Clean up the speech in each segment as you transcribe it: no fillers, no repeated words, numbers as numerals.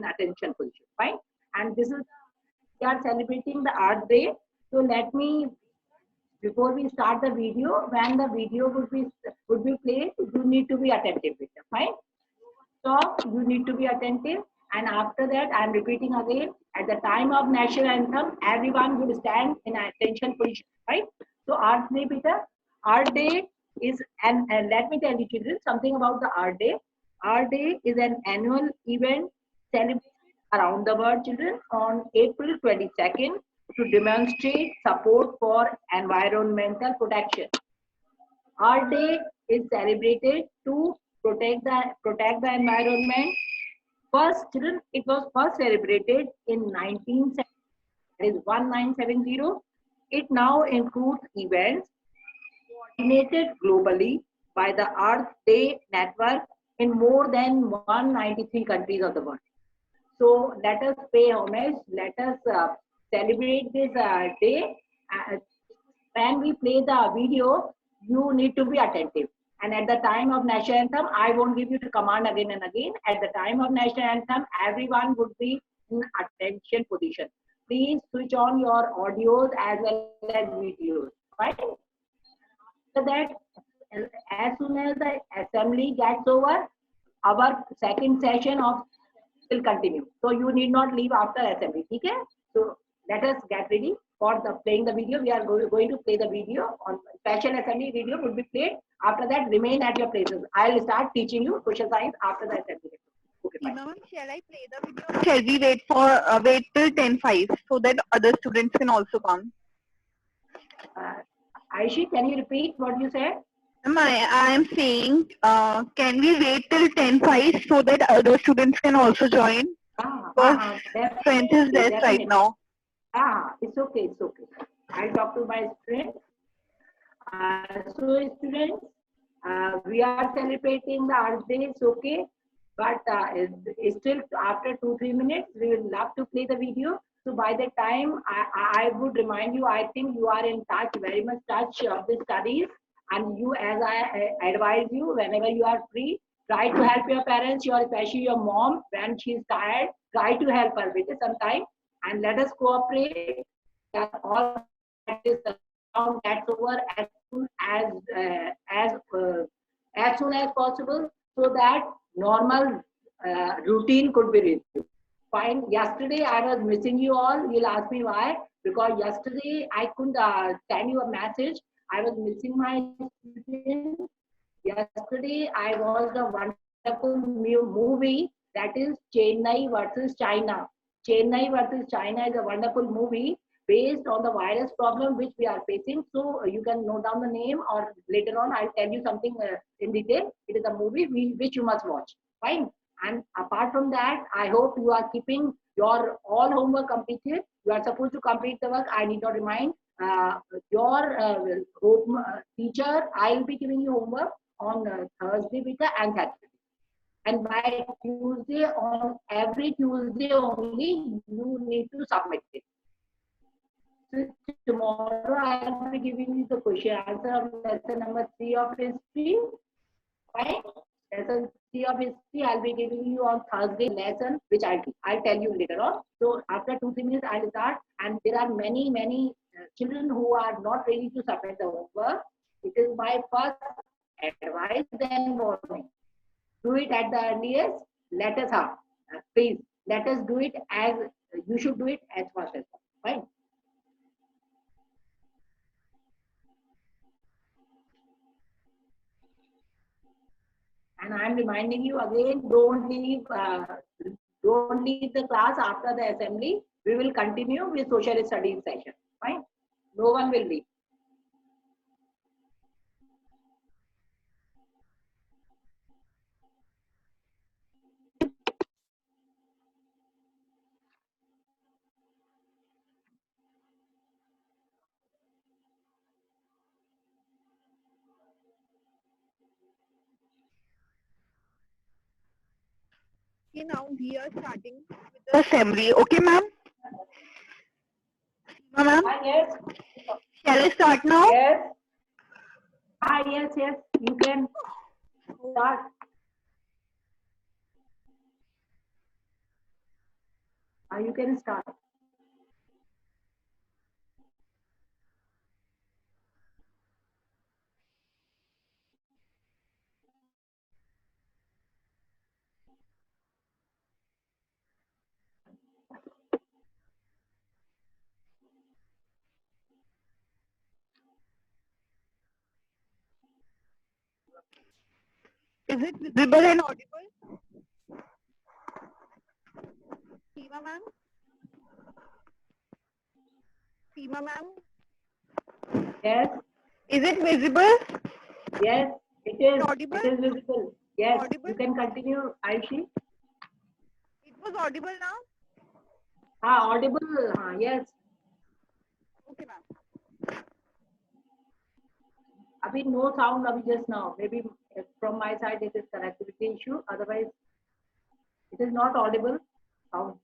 in attention position. Fine. And this is, we are celebrating the Earth Day. So let me, before we start the video, when the video would be played, you need to be attentive with it. Fine. So you need to be attentive. And after that, I am repeating again. At the time of national anthem, everyone will stand in attention position. Right. So Earth Day, Peter. Earth Day is, and let me tell you children something about the Earth Day. Earth Day is an annual event celebrated around the world, children, on April 22nd to demonstrate support for environmental protection. Earth Day is celebrated to protect the environment. First, children, it was first celebrated in 1970, that is 1970. It now includes events coordinated globally by the Earth Day Network in more than 193 countries of the world. So let us pay homage, let us celebrate this day. When we play the video, you need to be attentive. And at the time of national anthem, I won't give you the command again and again. At the time of national anthem, everyone would be in attention position. Please switch on your audios as well as videos. Right? After that, as soon as the assembly gets over, our second session of will continue. So you need not leave after assembly. Okay? So let us get ready for the playing the video. We are going to play the video on special assembly video will be played. After that, remain at your places. I'll start teaching you social science after the assembly. Okay, fine. Ma'am, shall I play the video? Shall we wait till 10:05 so that other students can also come? Aishi, can you repeat what you said? I am saying, can we wait till 10:05 so that other students can also join? Strength is less right now. It's okay, it's okay. I'll talk to my students. So students, we are celebrating the Earth Day, it's okay. But still after 2-3 minutes, we will love to play the video. So by the time, I would remind you, I think you are in touch, very much touch of the studies. And you, as I advise you, whenever you are free, try to help your parents, especially your mom, when she is tired, try to help her with it sometime. And let us cooperate that all this gets over as soon as possible, so that normal routine could be resumed. Fine. Yesterday I was missing you all. You'll ask me why? Because yesterday I couldn't send you a message. I was missing my students. Yesterday I watched a wonderful movie, that is Chennai versus China. Chennai versus China is a wonderful movie based on the virus problem which we are facing. So you can note down the name, or later on I'll tell you something in detail. It is a movie which you must watch. Fine. And apart from that, I hope you are keeping your all homework completed. You are supposed to complete the work. I need not remind your teacher. I will be giving you homework on Thursday, and Saturday. And by Tuesday, on every Tuesday only, you need to submit it. So tomorrow I will be giving you the question answer of lesson number 3 of history. Right? Lesson 3 of history I'll be giving you on Thursday lesson, which I'll tell you later on. So after 2-3 minutes I'll start, and there are many children who are not ready to submit the homework. It is my first advice, then warning. Do it at the earliest. Let us have. Please, let us do it as you should do it as fast as possible. Fine. And I'm reminding you again, don't leave the class after the assembly. We will continue with social studies session. Fine. No one will leave. Okay, now we are starting with the assembly. Okay, ma'am? Ma'am? Yes. Shall I start now? Yes. Yes. You can start. You can start. Is it visible and audible? Seema ma'am? Seema ma'am? Yes. Is it visible? Yes, it is. Audible? It is visible. Yes, Audible? you can continue, Aishi. It was audible now? Audible. Yes. Okay, ma'am. Abhi no sound abhi just now. Maybe from my side it is connectivity issue. Otherwise, it is not audible sound.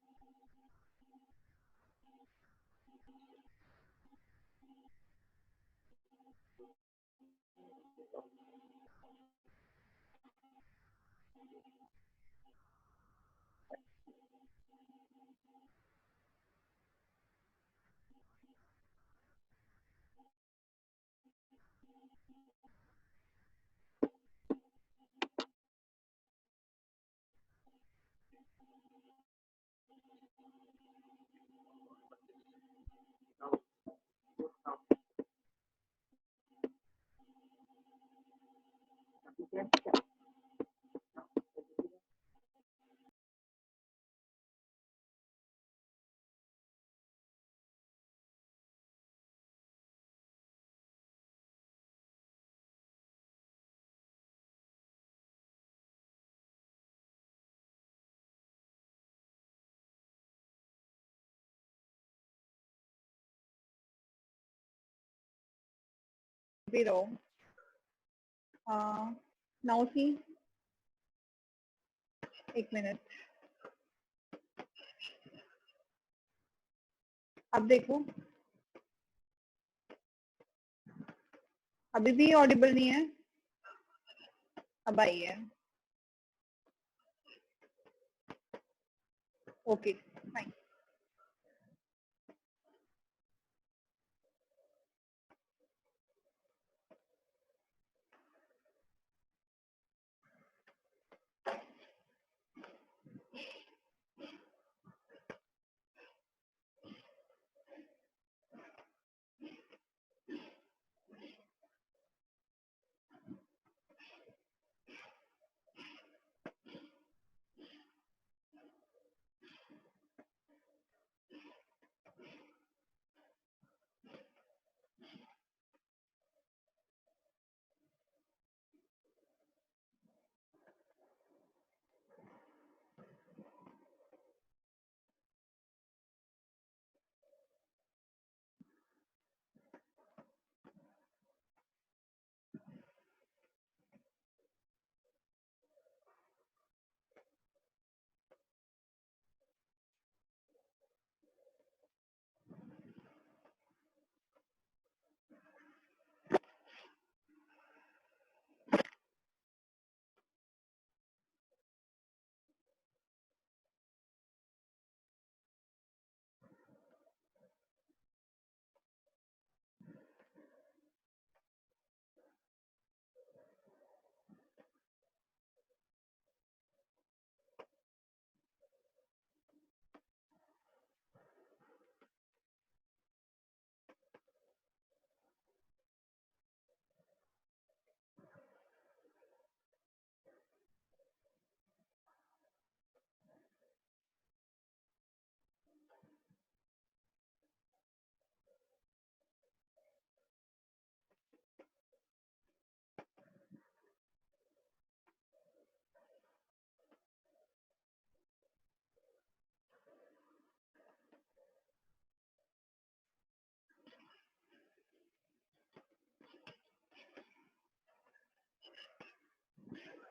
Yes. Zero. Now see. एक minute. अब देखो. अभी भी Audible नहीं है. अब आई है. Okay, fine.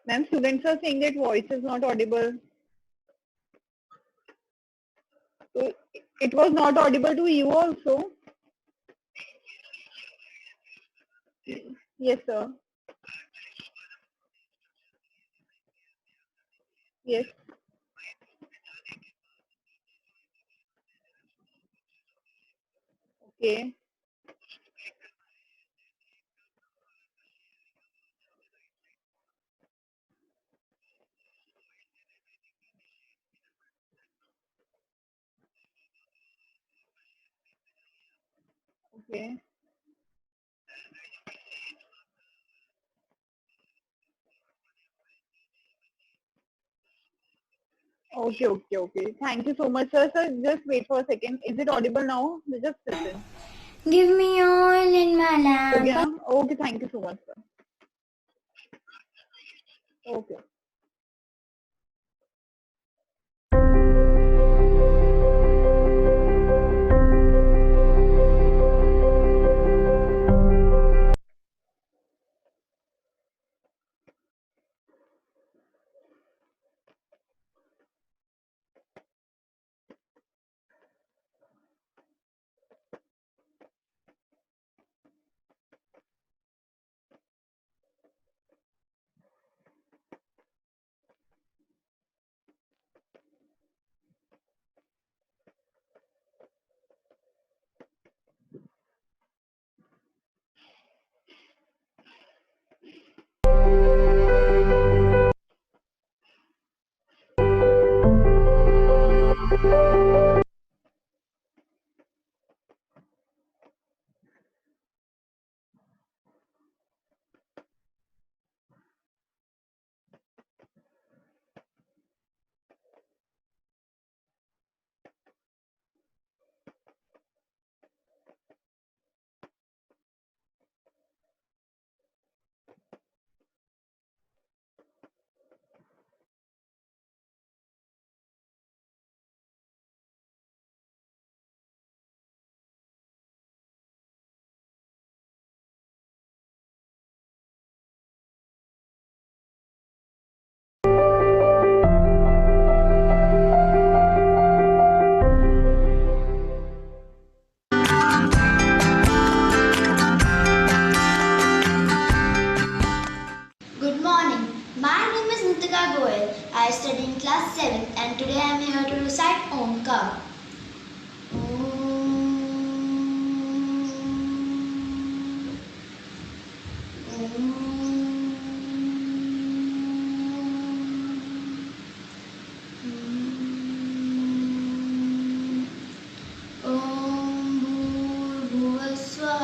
Ma'am, students are saying that voice is not audible. So it was not audible to you also? Yes, sir. Yes. Okay. Okay. Okay, okay, okay. Thank you so much, sir. Sir, just wait for a second. Is it audible now? Just listen. Give me oil in my Okay, lamp. now? Okay, thank you so much, sir. Okay. Good morning. My name is Nitika Goyal. I study in class 7th and today I am here to recite Omkar. ॐ भूर्भुवस्वः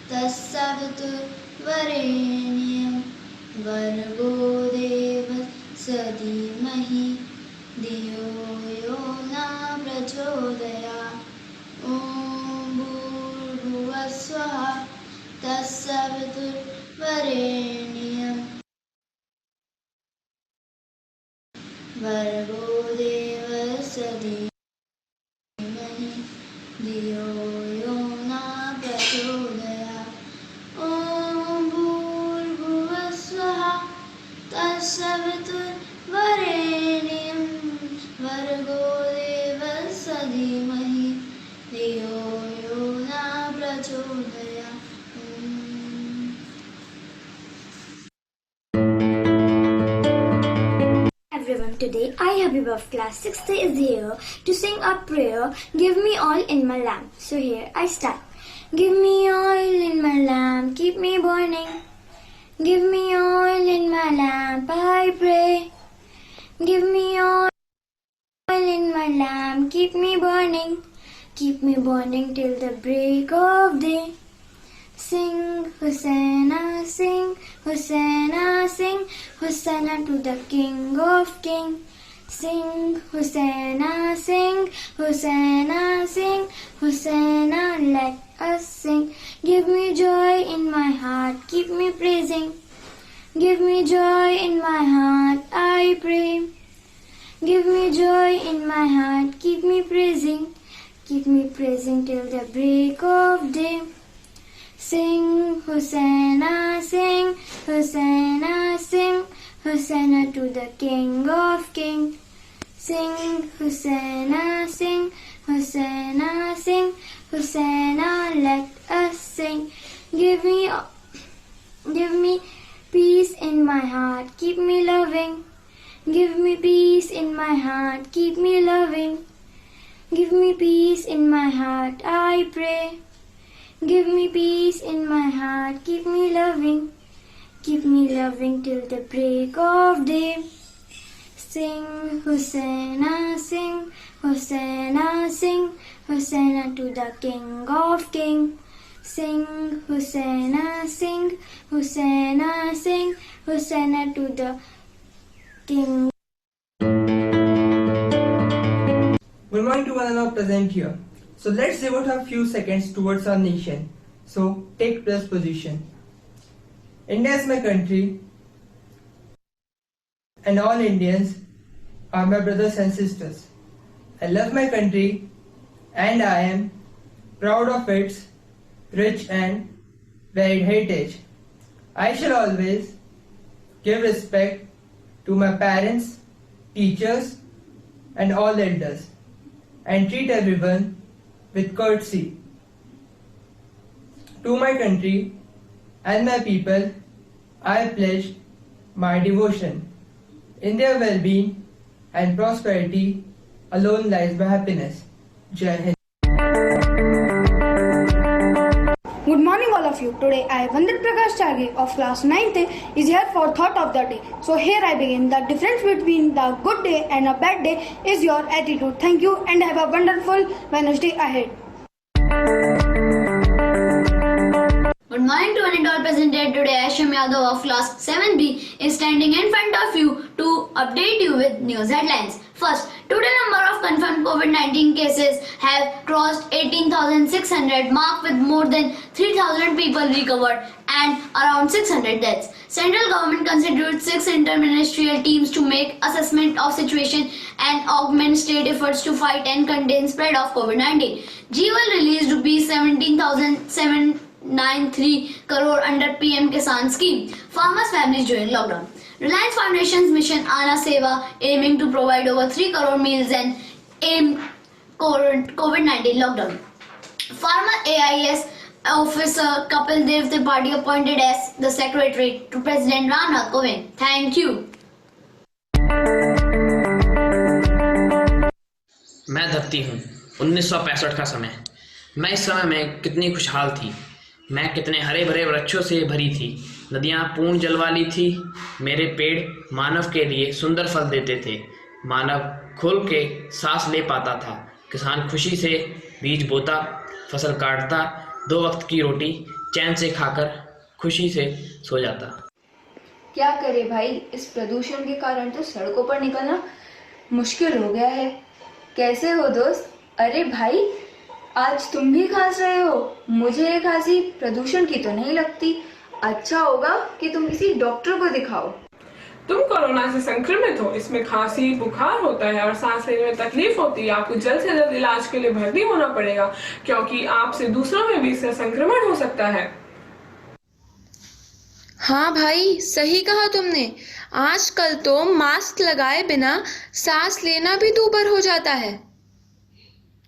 तत्सवितुर्वरेण्यं भर्गो देवस्य धीमहि धियो यो न प्रचोदयात् ॐ भूर्भुवस्वः तत्सवितुर्वरेण्यं भर्गो देवस्य धीमहि धियो यो न प्रचोदयात् ॐ भूर्भुवस्वः तत्सवितुर्वरेण्यं भर्गो देवस्य धीमहि धियो यो न प्रचोदयात् Everyone, today I, Habib of class 6th, is here to sing a prayer, Give me oil in my lamp. So here I start. Give me oil in my lamp, keep me burning. Give me oil in my lamp, I pray. Give me oil in my lamp, keep me burning. Keep me burning till the break of day. Sing, Hosanna, sing, Hosanna, sing, Hosanna to the King of Kings. Sing, Hosanna, sing, Hosanna, sing, Hosanna, let us sing. Give me joy in my heart, keep me praising. Give me joy in my heart, I pray. Give me joy in my heart, keep me praising. Keep me praising till the break of day. Sing, Hosanna, sing, Hosanna, sing, Hosanna to the King of Kings. Sing, Hosanna, sing, Hosanna, sing, Hosanna, let us sing. Give me peace in my heart, keep me loving. Give me peace in my heart, keep me loving. Give me peace in my heart, I pray. Give me peace in my heart, keep me loving till the break of day. Sing, Hosanna, sing, Hosanna, sing, Hosanna to the King of Kings. Sing, Hosanna, sing, Hosanna, sing, Hosanna to the King. Good morning to one and all present here. So let's devote a few seconds towards our nation. So take this position. India is my country, and all Indians are my brothers and sisters. I love my country, and I am proud of its rich and varied heritage. I shall always give respect to my parents, teachers, and all elders, and treat everyone with courtesy. To my country and my people, I pledge my devotion. In their well-being and prosperity alone lies my happiness. Jai Hind. Good morning all of you. Today I, Vandit Prakash Chage of class 9th is here for thought of the day. So here I begin. The difference between the good day and a bad day is your attitude. Thank you and have a wonderful Wednesday ahead. Good morning to one and all present here today. Asham Yadav of class 7B is standing in front of you to update you with news headlines. First, total number of confirmed COVID-19 cases have crossed 18,600 mark with more than 3,000 people recovered and around 600 deaths. Central government constitutes 6 interministerial teams to make assessment of situation and augment state efforts to fight and contain spread of COVID-19. GWL released rupees 17,793 crore under PM Kisan scheme. Farmers' families during lockdown. Reliance Foundation's mission Ana Seva aiming to provide over 3 crore meals and aim COVID-19 lockdown. Former AIS officer Kapil Dev Tripathi appointed as the secretary to President Ramnath Kovind. Thank you. मैं धरती हूँ 1965 का समय। मैं इस समय में कितनी खुशहाल थी। मैं कितने हरे भरे वृक्षों से भरी थी। नदियाँ पूर्ण जल वाली थी। मेरे पेड़ मानव के लिए सुंदर फल देते थे। मानव खुल के सांस ले पाता था। किसान खुशी से बीज बोता, फसल काटता, 2 वक्त की रोटी चैन से खाकर खुशी से सो जाता। क्या करे भाई, इस प्रदूषण के कारण तो सड़कों पर निकलना मुश्किल हो गया है। कैसे हो दोस्त? अरे भाई, आज तुम भी खांस रहे हो। मुझे ये खांसी प्रदूषण की तो नहीं लगती। अच्छा होगा कि तुम किसी डॉक्टर को दिखाओ। तुम कोरोना से संक्रमित हो। इसमें खांसी, बुखार होता है और सांस लेने में तकलीफ होती है। आपको जल्द से जल्द इलाज के लिए भर्ती होना पड़ेगा, क्योंकि आपसे दूसरों में भी इसका संक्रमण हो सकता है। हाँ भाई, सही कहा तुमने। आजकल तो मास्क लगाए बिना सांस लेना भी दूभर हो जाता है।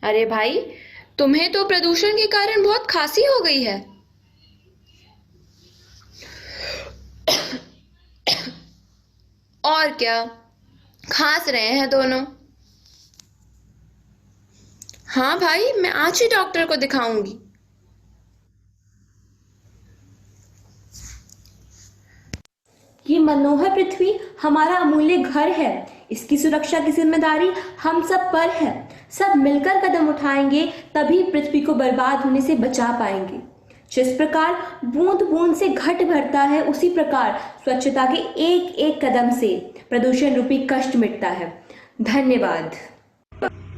अरे भाई, तुम्हें तो प्रदूषण के कारण बहुत खांसी हो गई है। और क्या, खांस रहे हैं दोनों। हाँ भाई, मैं आज ही डॉक्टर को दिखाऊंगी। ये मनोहर पृथ्वी हमारा अमूल्य घर है। इसकी सुरक्षा की जिम्मेदारी हम सब पर है। सब मिलकर कदम उठाएंगे तभी पृथ्वी को बर्बाद होने से बचा पाएंगे। जिस प्रकार बूंद बूंद से घट भरता है, उसी प्रकार स्वच्छता के एक एक कदम से प्रदूषण रूपी कष्ट मिटता है। धन्यवाद।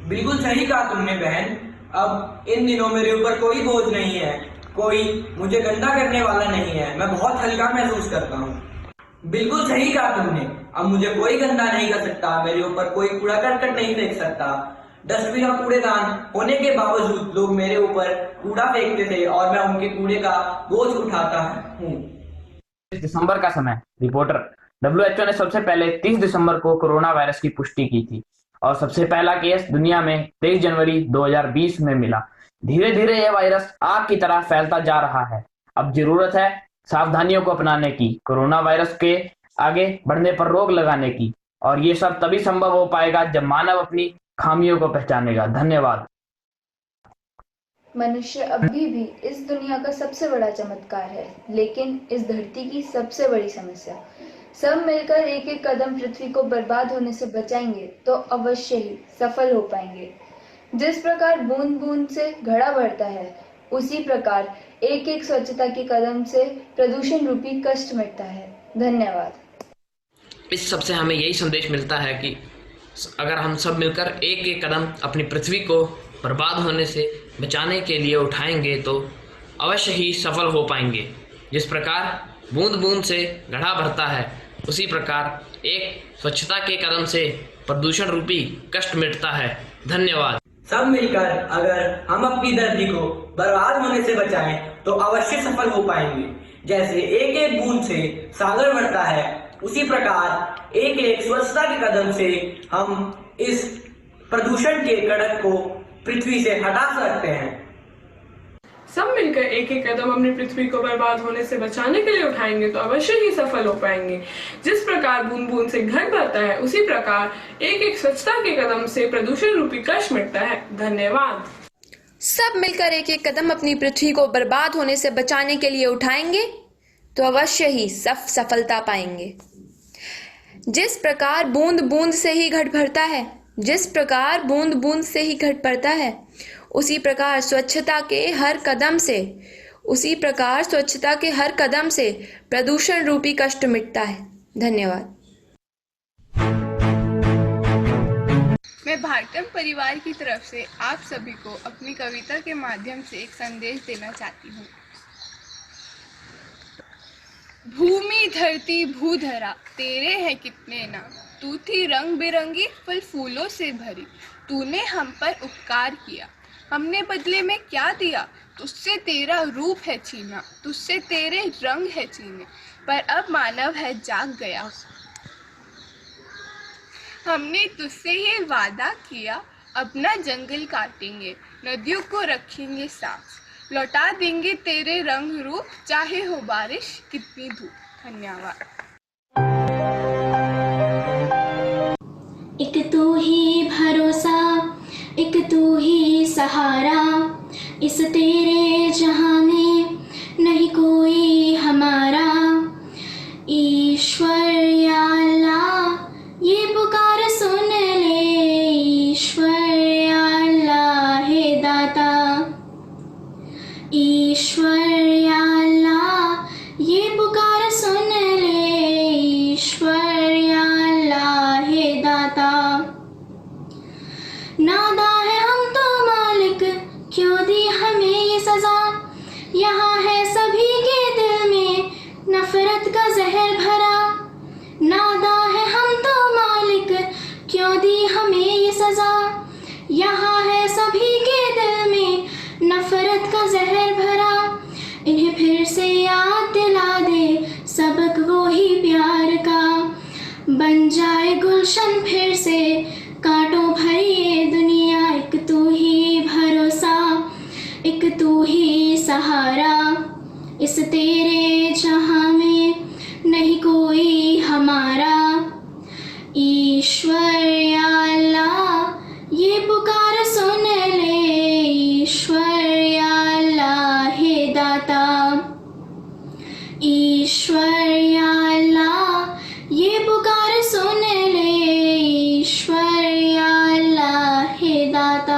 बिल्कुल सही कहा तुमने बहन। अब इन दिनों मेरे ऊपर कोई बोझ नहीं है, कोई मुझे गंदा करने वाला नहीं है। मैं बहुत हल्का महसूस करता हूँ। बिल्कुल सही कहा तुमने। अब मुझे कोई गंदा नहीं कर सकता, मेरे ऊपर कोई कूड़ा करकट नहीं फेंक सकता। डस्टबिन और कूड़ेदान होने के बावजूद लोग मेरे ऊपर कूड़ा फेंकते थे और मैं उनके कूड़े का बोझ उठाता हूँ। दिसंबर का समय। रिपोर्टर। WHO ने सबसे पहले 30 दिसंबर को कोरोना वायरस की पुष्टि की थी और सबसे पहला केस दुनिया में 23 जनवरी 2020 में मिला। धीरे धीरे यह वायरस आग की तरह फैलता जा रहा है। अब जरूरत है सावधानियों को अपनाने की, कोरोना वायरस के आगे बढ़ने पर रोक लगाने की, और ये सब तभी संभव हो पाएगा जब मानव अपनी खामियों को पहचानेगा। धन्यवाद। मनुष्य अभी भी इस दुनिया का सबसे बड़ा चमत्कार है, लेकिन इस धरती की सबसे बड़ी समस्या। सब मिलकर एक एक कदम पृथ्वी को बर्बाद होने से बचाएंगे तो अवश्य ही सफल हो पाएंगे। जिस प्रकार बूंद बूंद से घड़ा भरता है, उसी प्रकार एक एक स्वच्छता के कदम से प्रदूषण रूपी कष्ट मिटता है। धन्यवाद। इस सब से हमें यही संदेश मिलता है कि अगर हम सब मिलकर एक एक कदम अपनी पृथ्वी को बर्बाद होने से बचाने के लिए उठाएंगे तो अवश्य ही सफल हो पाएंगे। जिस प्रकार बूंद बूंद से घड़ा भरता है, उसी प्रकार एक स्वच्छता के कदम से प्रदूषण रूपी कष्ट मिटता है। धन्यवाद। सब मिलकर अगर हम अपनी धरती को बर्बाद होने से बचाएं तो अवश्य सफल हो पाएंगे। जैसे एक एक बूंद से सागर बढ़ता है, उसी प्रकार एक एक स्वच्छता के कदम से हम इस प्रदूषण के कड़क को पृथ्वी से हटा सकते हैं। सब मिलकर एक एक कदम अपनी पृथ्वी को बर्बाद होने से बचाने के लिए उठाएंगे तो अवश्य ही सफल हो पाएंगे। जिस प्रकार बूंद बूंद से घड़ा भरता है, उसी प्रकार एक एक स्वच्छता के कदम से प्रदूषण रूपी कष्ट मिटता है। धन्यवाद। सब मिलकर एक एक कदम अपनी पृथ्वी को बर्बाद होने से बचाने के लिए उठाएंगे तो अवश्य ही सफलता पाएंगे। जिस प्रकार बूंद बूंद से ही घट भरता है, जिस प्रकार बूंद बूंद से ही घट भरता है, उसी प्रकार स्वच्छता के हर कदम से प्रदूषण रूपी कष्ट मिटता है। धन्यवाद। मैं भारतम परिवार की तरफ से आप सभी को अपनी कविता के माध्यम से एक संदेश देना चाहती हूँ। भूमि धरती भूधरा तेरे हैं कितने नाम, तू थी रंग बिरंगी फल फूलों से भरी, तूने हम पर उपकार किया, हमने बदले में क्या दिया, तुझसे तेरा रूप है छीना, तुझसे तेरे रंग है छीने, पर अब मानव है जाग गया। हमने तुझसे ये वादा किया, अपना जंगल काटेंगे, नदियों को रखेंगे साफ, लौटा देंगे तेरे रंग रूप, चाहे हो बारिश कितनी धूप। धन्यवाद। एक तू ही भरोसा, एक तू ही सहारा, इस तेरे जहां में नहीं कोई हमारा। ईश्वर या अल्लाह ये पुकार सुन ले, ईश्वर या अल्लाह है दाता, ईश्वर या अल्लाह ये पुकार सुन ले, ईश्वर या अल्लाह है दाता। नादा है हम तो मालिक, क्यों दी हमें ये सजा, यहाँ है सभी के दिल में नफरत का जहर भरा। नादा है हम तो मालिक, क्यों दी हमें ये सजा, यहाँ है सभी के दिल में नफरत का जहर भरा। इन्हें फिर से याद दिला दे सबक वो ही प्यार का, बन जाए गुलशन फिर से कांटों भरी ये दुनिया। एक तू ही भरोसा, एक तू ही सहारा, इस तेरे जहां में नहीं कोई हमारा। ईश्वर या अल्लाह ये पुकार सुन ले, ईश्वर या अल्लाह है दाता, ईश्वर या अल्लाह ये पुकार सुन ले, ईश्वर या अल्लाह है दाता।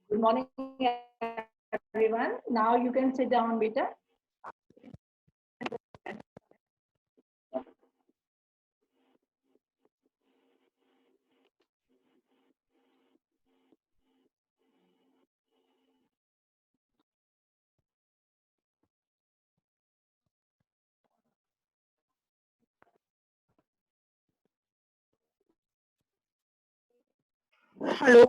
Good morning, everyone. Now you can sit down, beta. Hello.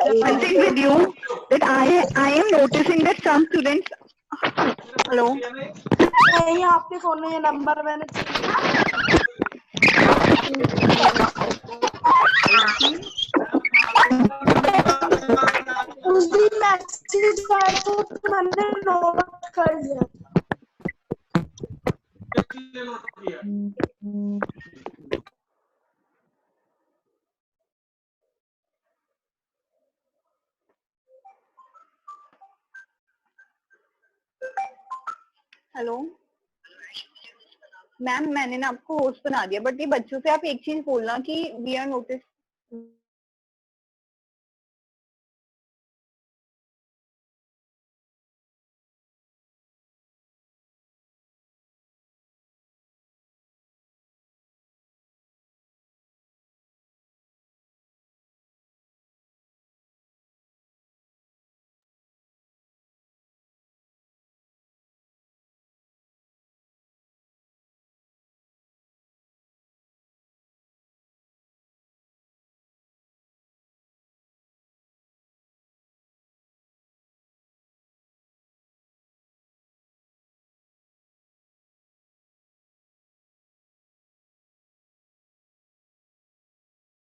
One thing with you that I am noticing that some students. Hello. नहीं आपके फोन में ये नंबर मैंने उस दिन मैसेज आया तो मैंने नोट कर लिया। हेलो मैम, मैंने ना आपको होस्ट बना दिया, बट ये बच्चों से आप एक चीज बोलना कि we are notice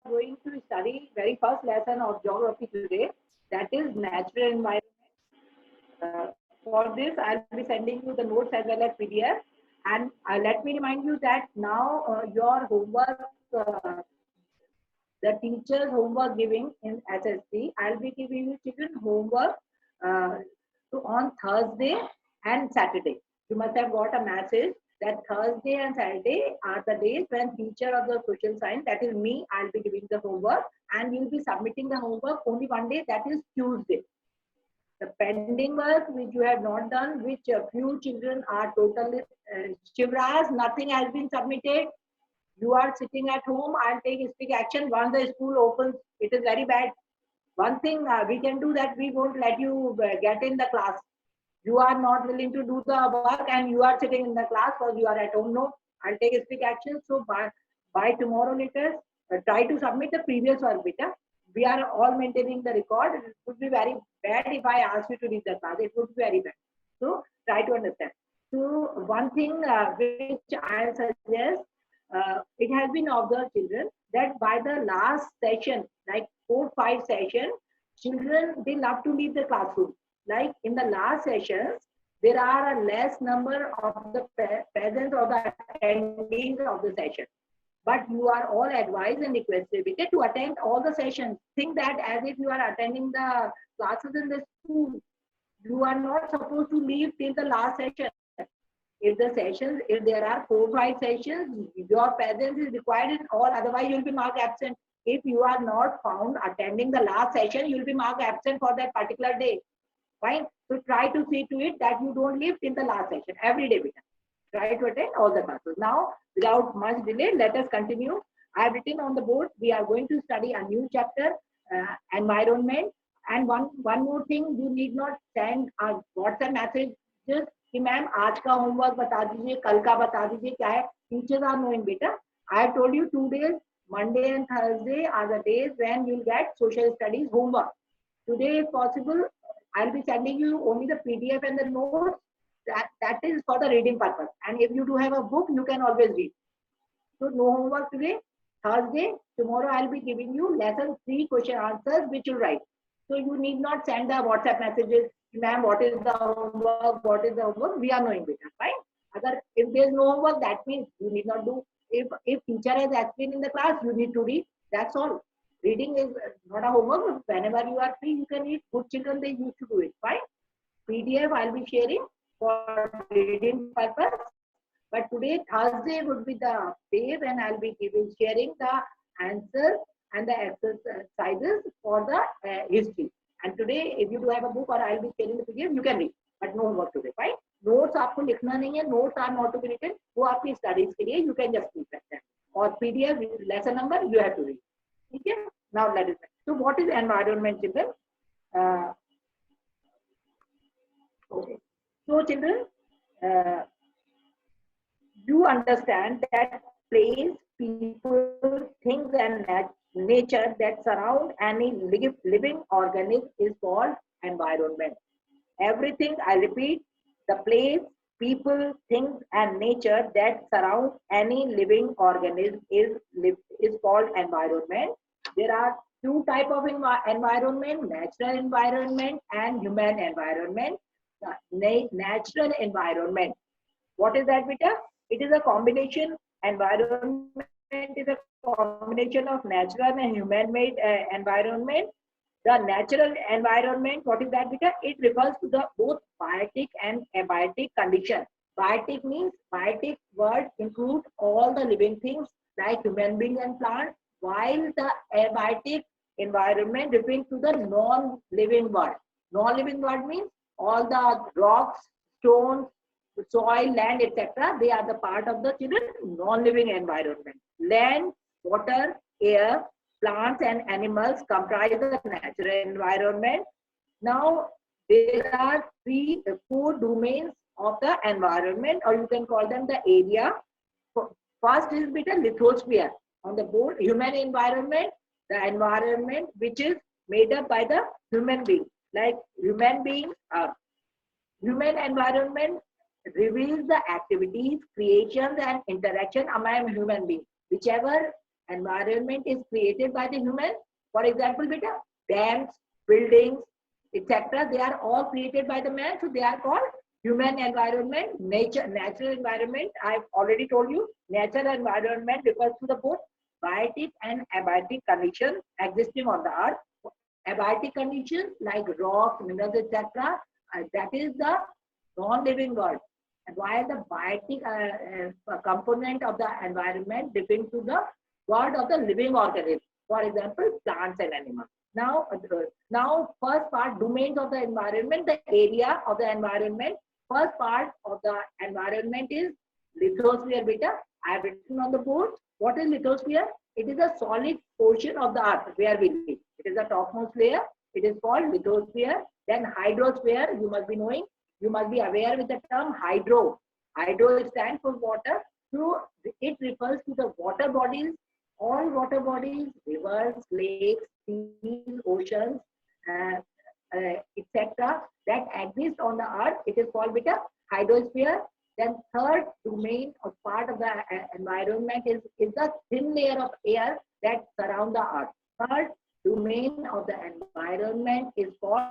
Going to study very first lesson of geography today, that is natural environment. For this, I'll be sending you the notes as well as PDF. And let me remind you that now your homework, the teacher's homework giving in SSC, I'll be giving you children homework on Thursday and Saturday. You must have got a message that Thursday and Saturday are the days when teacher of the social science, that is me, I'll be giving the homework, and you'll be submitting the homework only one day, that is Tuesday. The pending work which you have not done, which a few children are totally Shivraj, nothing has been submitted. You are sitting at home, I'll take strict action once the school opens. It is very bad. One thing we can do, that we won't let you get in the class. You are not willing to do the work and you are sitting in the class because you are at home. No, I'll take strict action. So by tomorrow latest, try to submit the previous work, beta. We are all maintaining the record. It would be very bad if I ask you to read the class. It would be very bad. So try to understand. So one thing which I suggest, it has been observed, children, that by the last session, like 4-5 sessions, children, they love to leave the classroom. Like in the last sessions, there are a less number of the presence or the attendees of the session. But you are all advised and requested to attend all the sessions. Think that as if you are attending the classes in the school. You are not supposed to leave till the last session. If the sessions, if there are 4-5 sessions, your presence is required in all, otherwise you will be marked absent. If you are not found attending the last session, you will be marked absent for that particular day. Fine. So try to see to it that you don't leave till the last session every day. Try to attend all the classes. Now, without much delay, let us continue. I have written on the board, we are going to study a new chapter, environment. And one more thing, you need not send a WhatsApp message just कि ma'am आज का homework बता दीजिए, कल का बता दीजिए, क्या है. Teachers are knowing, beta. I have told you 2 days, Monday and Thursday are the days when you will get social studies homework. Today, if possible, I'll be sending you only the PDF and the notes. That is for the reading purpose. And if you do have a book, you can always read. So no homework today. Thursday, tomorrow I'll be giving you lesson 3 question answers which you write. So you need not send the WhatsApp messages. Ma'am, what is the homework? What is the homework? We are knowing better, right? If there is no homework, that means you need not do. If teacher has explained in the class, you need to read. That's all. Reading is not a homework. Whenever you are free, you can read. Good children, they used to do it, fine. PDF I'll be sharing for reading purpose. But today, Thursday would be the day when I'll be sharing the answer and the exercises for the history. And today, if you do have a book or I'll be sharing the PDF, you can read. But no homework today, fine? Notes आपको लिखना नहीं है. Notes are not to be written. वो आपकी studies के लिए you can just keep that. Or PDF lesson number you have to read. ठीक है? Now let us. So what is environment, children? Okay. So children, you understand that place, people, things, and nature that surround any living organism is called environment. Everything, I repeat, the place, people, things, and nature that surround any living organism is called environment. There are two types of environment: natural environment and human environment. The natural environment, what is that, beta? It is a combination. Environment is a combination of natural and human-made environment. The natural environment, what is that, beta? It refers to the both biotic and abiotic condition. Biotic means, biotic word includes all the living things like human beings and plants, while the abiotic environment refers to the non-living world. Non-living world means all the rocks, stones, soil, land, etc. They are the part of the children non-living environment. Land, water, air, plants and animals comprise the natural environment. Now there are four domains of the environment, or you can call them the area. First is beta lithosphere. On the board, human environment, the environment which is made up by the human being. Like human beings, human environment reveals the activities, creations, and interaction among human beings. Whichever environment is created by the human, for example, beta, dams, buildings, etc. They are all created by the man, so they are called human environment. Natural environment, I've already told you, natural environment refers to the both biotic and abiotic conditions existing on the earth. Abiotic conditions like rocks, minerals, etc. That is the non-living world. And while the biotic component of the environment refers to the world of the living organism, for example, plants and animals. Now, first part, domains of the environment, the area of the environment. First part of the environment is lithosphere, beta. I have written on the board. What is lithosphere? It is a solid portion of the earth where we live. It is the topmost layer. It is called lithosphere. Then hydrosphere, you must be knowing. You must be aware with the term hydro. Hydro stands for water. So it refers to the water bodies, all water bodies, rivers, lakes, seas, oceans, etc. that exist on the earth. It is called beta hydrosphere. Then third domain or part of the environment is the thin layer of air that surround the earth. Third domain of the environment is called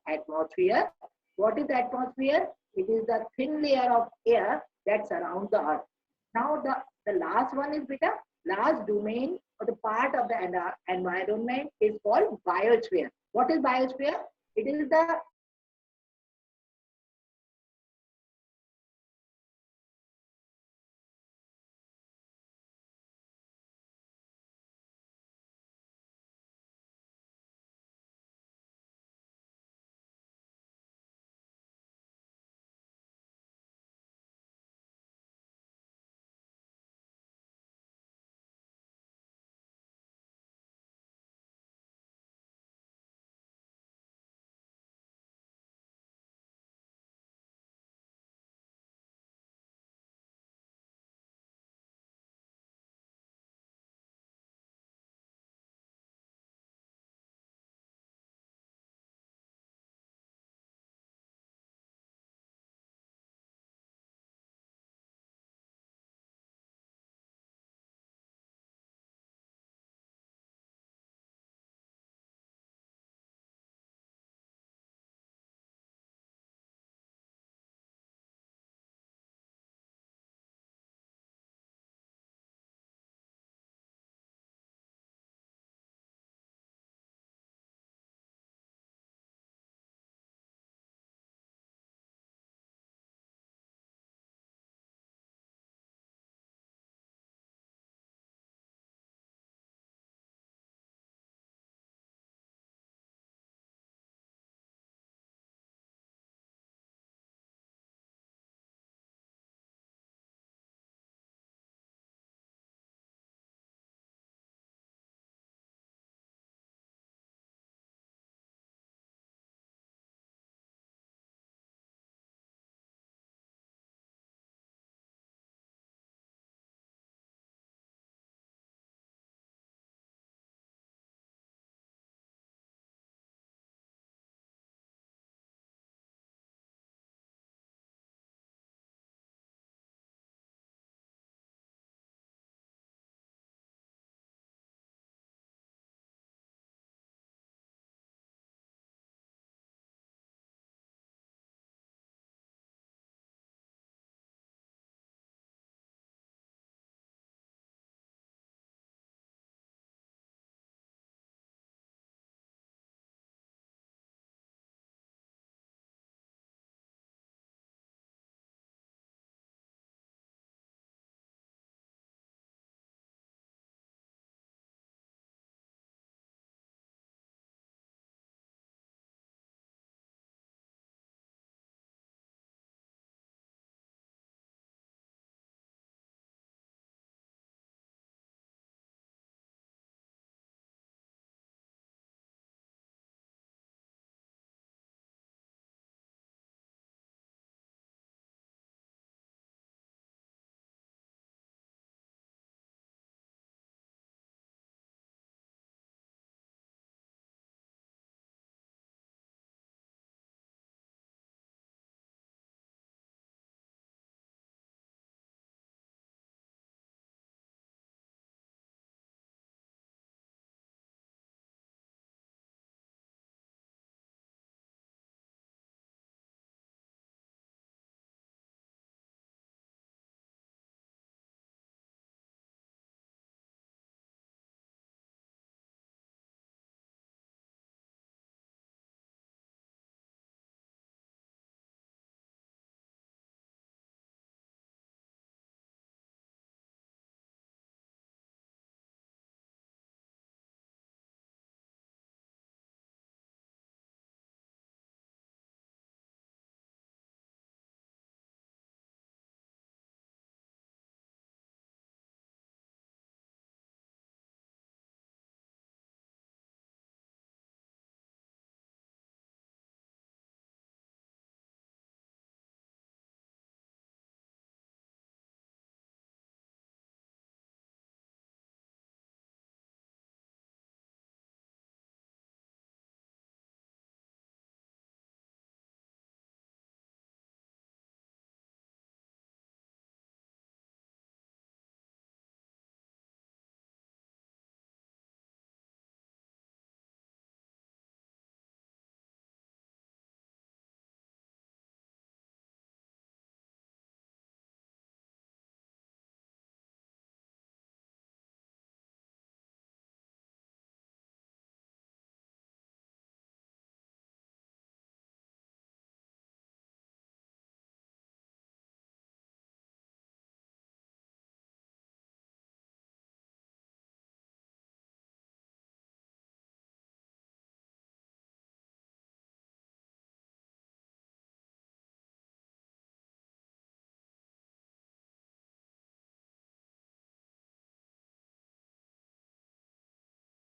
atmosphere. What is atmosphere? It is the thin layer of air that surrounds the earth. Now the last one is beta, last domain or the part of the environment is called biosphere. What is biosphere? It is the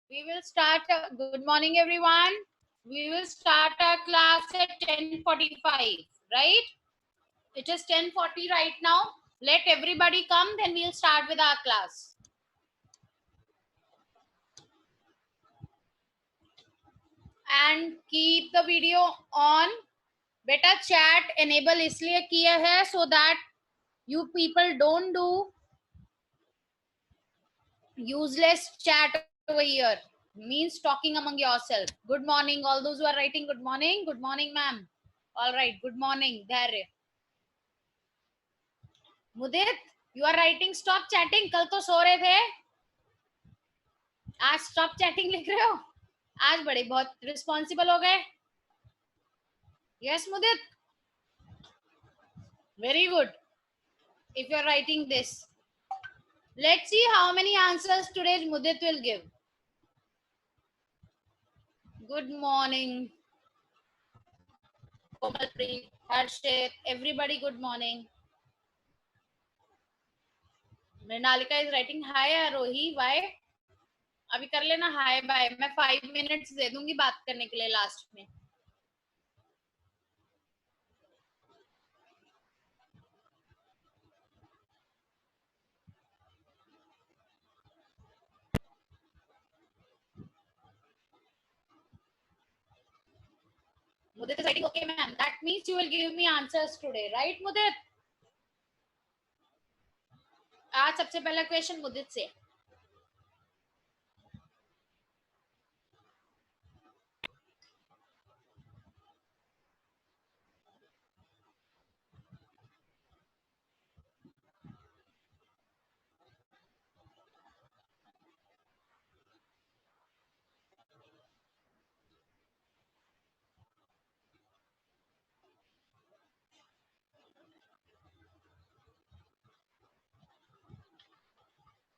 We will start. Good morning, everyone. We will start our class at 10:45, right? It is 10:40 right now. Let everybody come, then we'll start with our class. And keep the video on. Beta chat enable इसलिए किया है so that you people don't do useless chat over here. Means talking among yourself. Good morning, all those who are writing good morning. Good morning, ma'am. All right, good morning. Dharya. Mudit, you are writing stop chatting. कल तो सो रहे थे. आज stop chatting लिख रहे हो. आज बड़े बहुत responsible हो गए. Yes, Mudit. Very good. If you are writing this. Let's see how many answers today Mudit will give. Good morning. Komalpreet, Harshit, everybody good morning. Mrinalika is writing hi Arohi. Why? अभी कर लेना hi bye. मैं 5 minutes दे दूंगी बात करने के लिए last में. Mudit is writing okay ma'am. That means you will give me answers today, right Mudit? आज सबसे पहला क्वेश्चन मुदित से.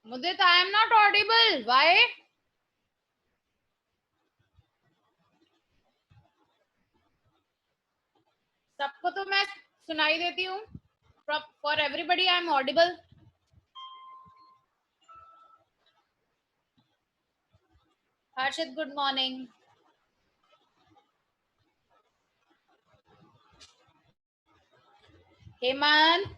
Mudit, I am not audible. Why? सबको तो मैं सुनाई देती हूँ. For everybody, I am audible. Harshit, good morning. Hemant,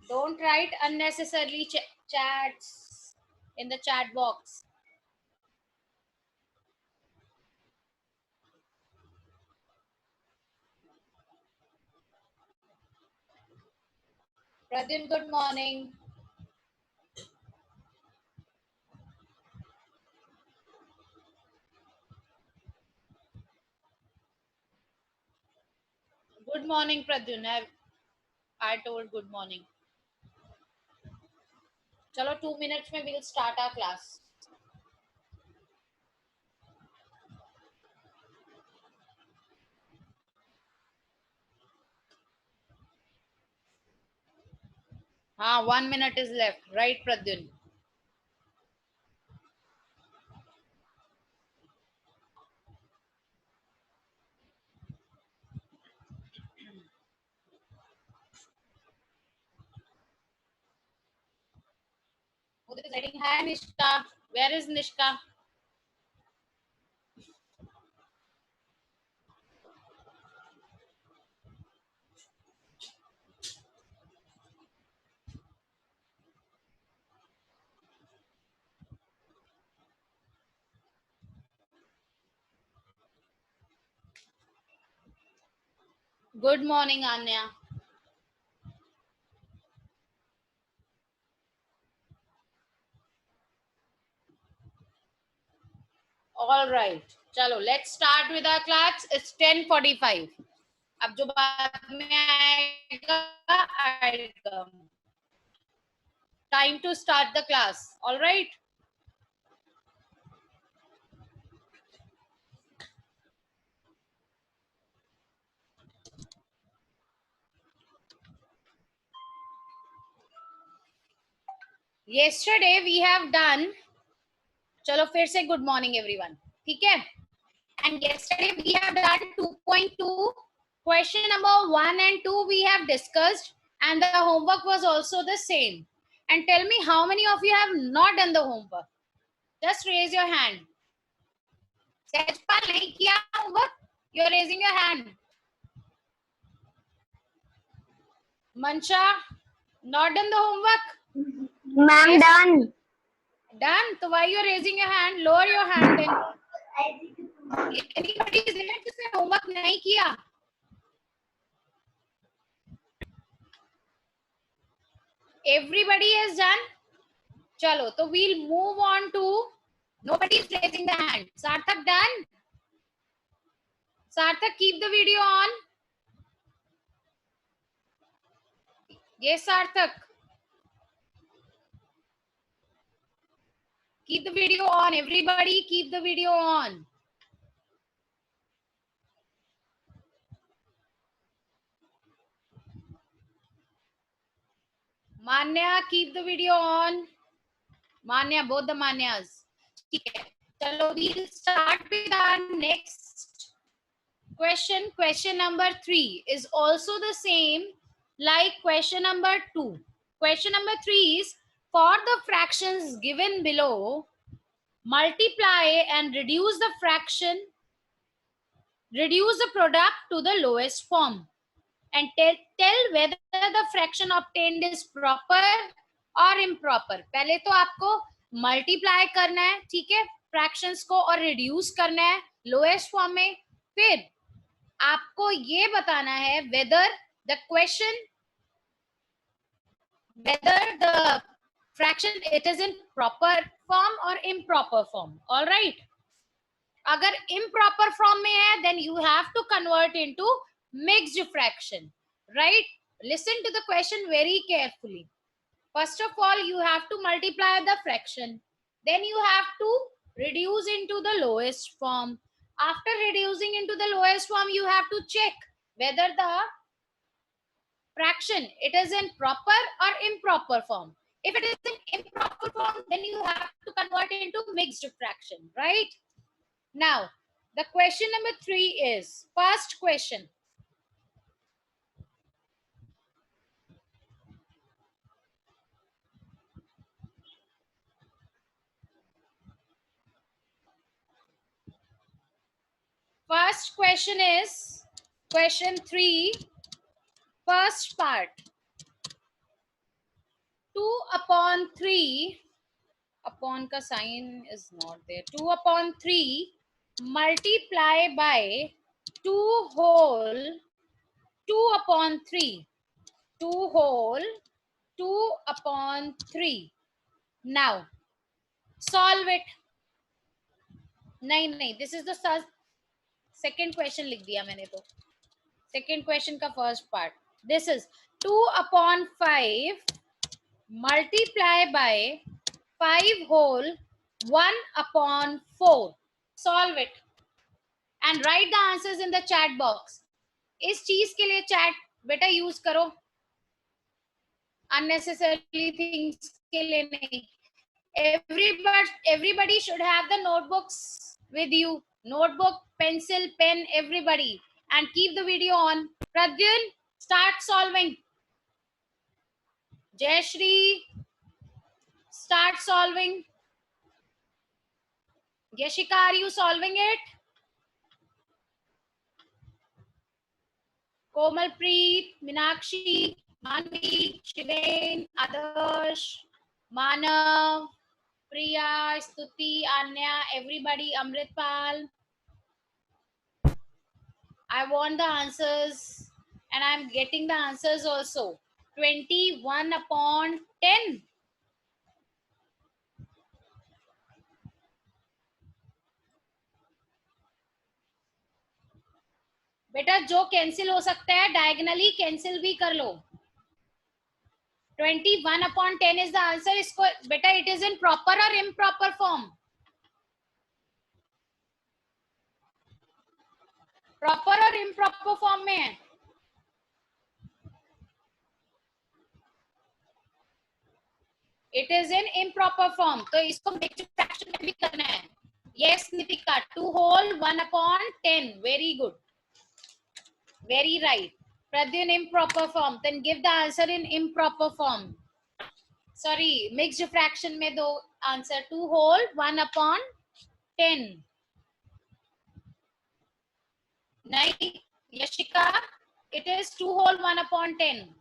don't write unnecessarily chats in the chat box. Pradyum, good morning. Good morning, Pradyum. I told good morning. चलो 2 minutes में we'll start our class. हाँ 1 minute is left, right Pradyum? Mudit is writing hi Nishka. Where is Nishka? Good morning, Anya. All right. चलो, let's start with our class. It's 10:45. अब जो बाद में आएगा, I'll come. Time to start the class. All right. Yesterday we have done. चलो फिर से good morning everyone. ठीक है? And yesterday we have done 2.2. Question number 1 and 2 we have discussed, and the homework was also the same. And tell me how many of you have not done the homework. Just raise your hand. Sejpal nahi kiya homework? You're raising your hand. Mansha, not done the homework? Ma'am, Yes. done. Done. So why you're raising your hand? Lower your hand then. Anybody is there जिसने homework नहीं किया? Everybody has done. Chalo, so we'll move on to. Nobody is raising the hand. Sarthak done. Sarthak, keep the video on. Yes, Sarthak. Keep the video on. Everybody, keep the video on. Manya, keep the video on. Manya, both the Manyas. So we'll start with our next question. Question number 3 is also the same like question number 2. Question number 3 is, for the fractions given below, multiply and reduce the fraction, reduce the product to the lowest form, and tell whether the fraction obtained is proper और improper. पहले तो आपको multiply करना है, ठीक है, fractions को, और reduce करना है lowest form में. फिर आपको ये बताना है whether the fraction it is in proper form or improper form. All right. अगर improper form में है, then you have to convert into mixed fraction. Right? Listen to the question very carefully. First of all, you have to multiply the fraction. Then you have to reduce into the lowest form. After reducing into the lowest form, you have to check whether the fraction it is in proper or improper form. If it is in improper form, then you have to convert it into mixed fraction, right? Now, the question number 3 is, first question. First question is question 3, first part. 2 upon 3, upon ka sign is not there. 2 upon 3 multiply by 2 whole 2 upon 3. 2 whole 2 upon 3. Now, solve it. नहीं, this is the second question लिख दिया मैंने तो. Second question का first part. This is 2 upon 5 multiply by 5 whole 1 upon 4. Solve it and write the answers in the chat box. इस चीज के लिए chat बेटा use करो, unnecessary things के लिए नहीं. Everybody should have the notebooks with you. Notebook, pencil, pen, everybody, and keep the video on. Pradyun, start solving. Jayashri, start solving. Yashika, are you solving it? Komalpreet, Minakshi, Manvi, Shivain, Adarsh, Manav, Priya, Stuti, Anya, everybody, Amritpal. I want the answers and I'm getting the answers also. 21 upon 10. बेटा जो cancel हो सकता है diagonally cancel भी कर लो. 21 upon 10 is the answer. इसको बेटा it is in proper or improper form? Proper और इम्प्रॉपर फॉर्म में है. It is in improper form, तो इसको मिक्स्ड फ्रैक्शन में भी करना है. Yes Nitika, 2 whole 1 upon 10. Very good, very right. Pradyun, improper form. Then give the answer in improper form. Sorry mixed fraction में दो आंसर, 2 होल 1/10. नहीं Yashika, it is 2 whole 1/10.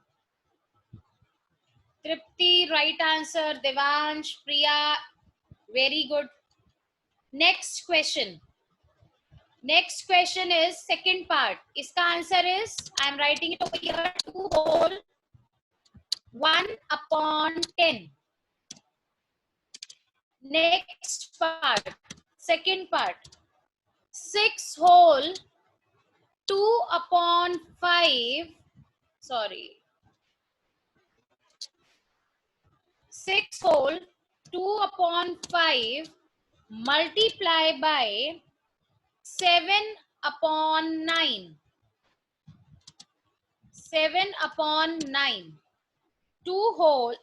Tripti, right answer. Devansh, Priya, very good. Next question. Next question is second part. Iska answer is, I am writing it over here, 2 whole 1/10. Next part, second part, 6 whole 2/5. Sorry, 6 whole 2/5 multiply by 7/9. 7/9.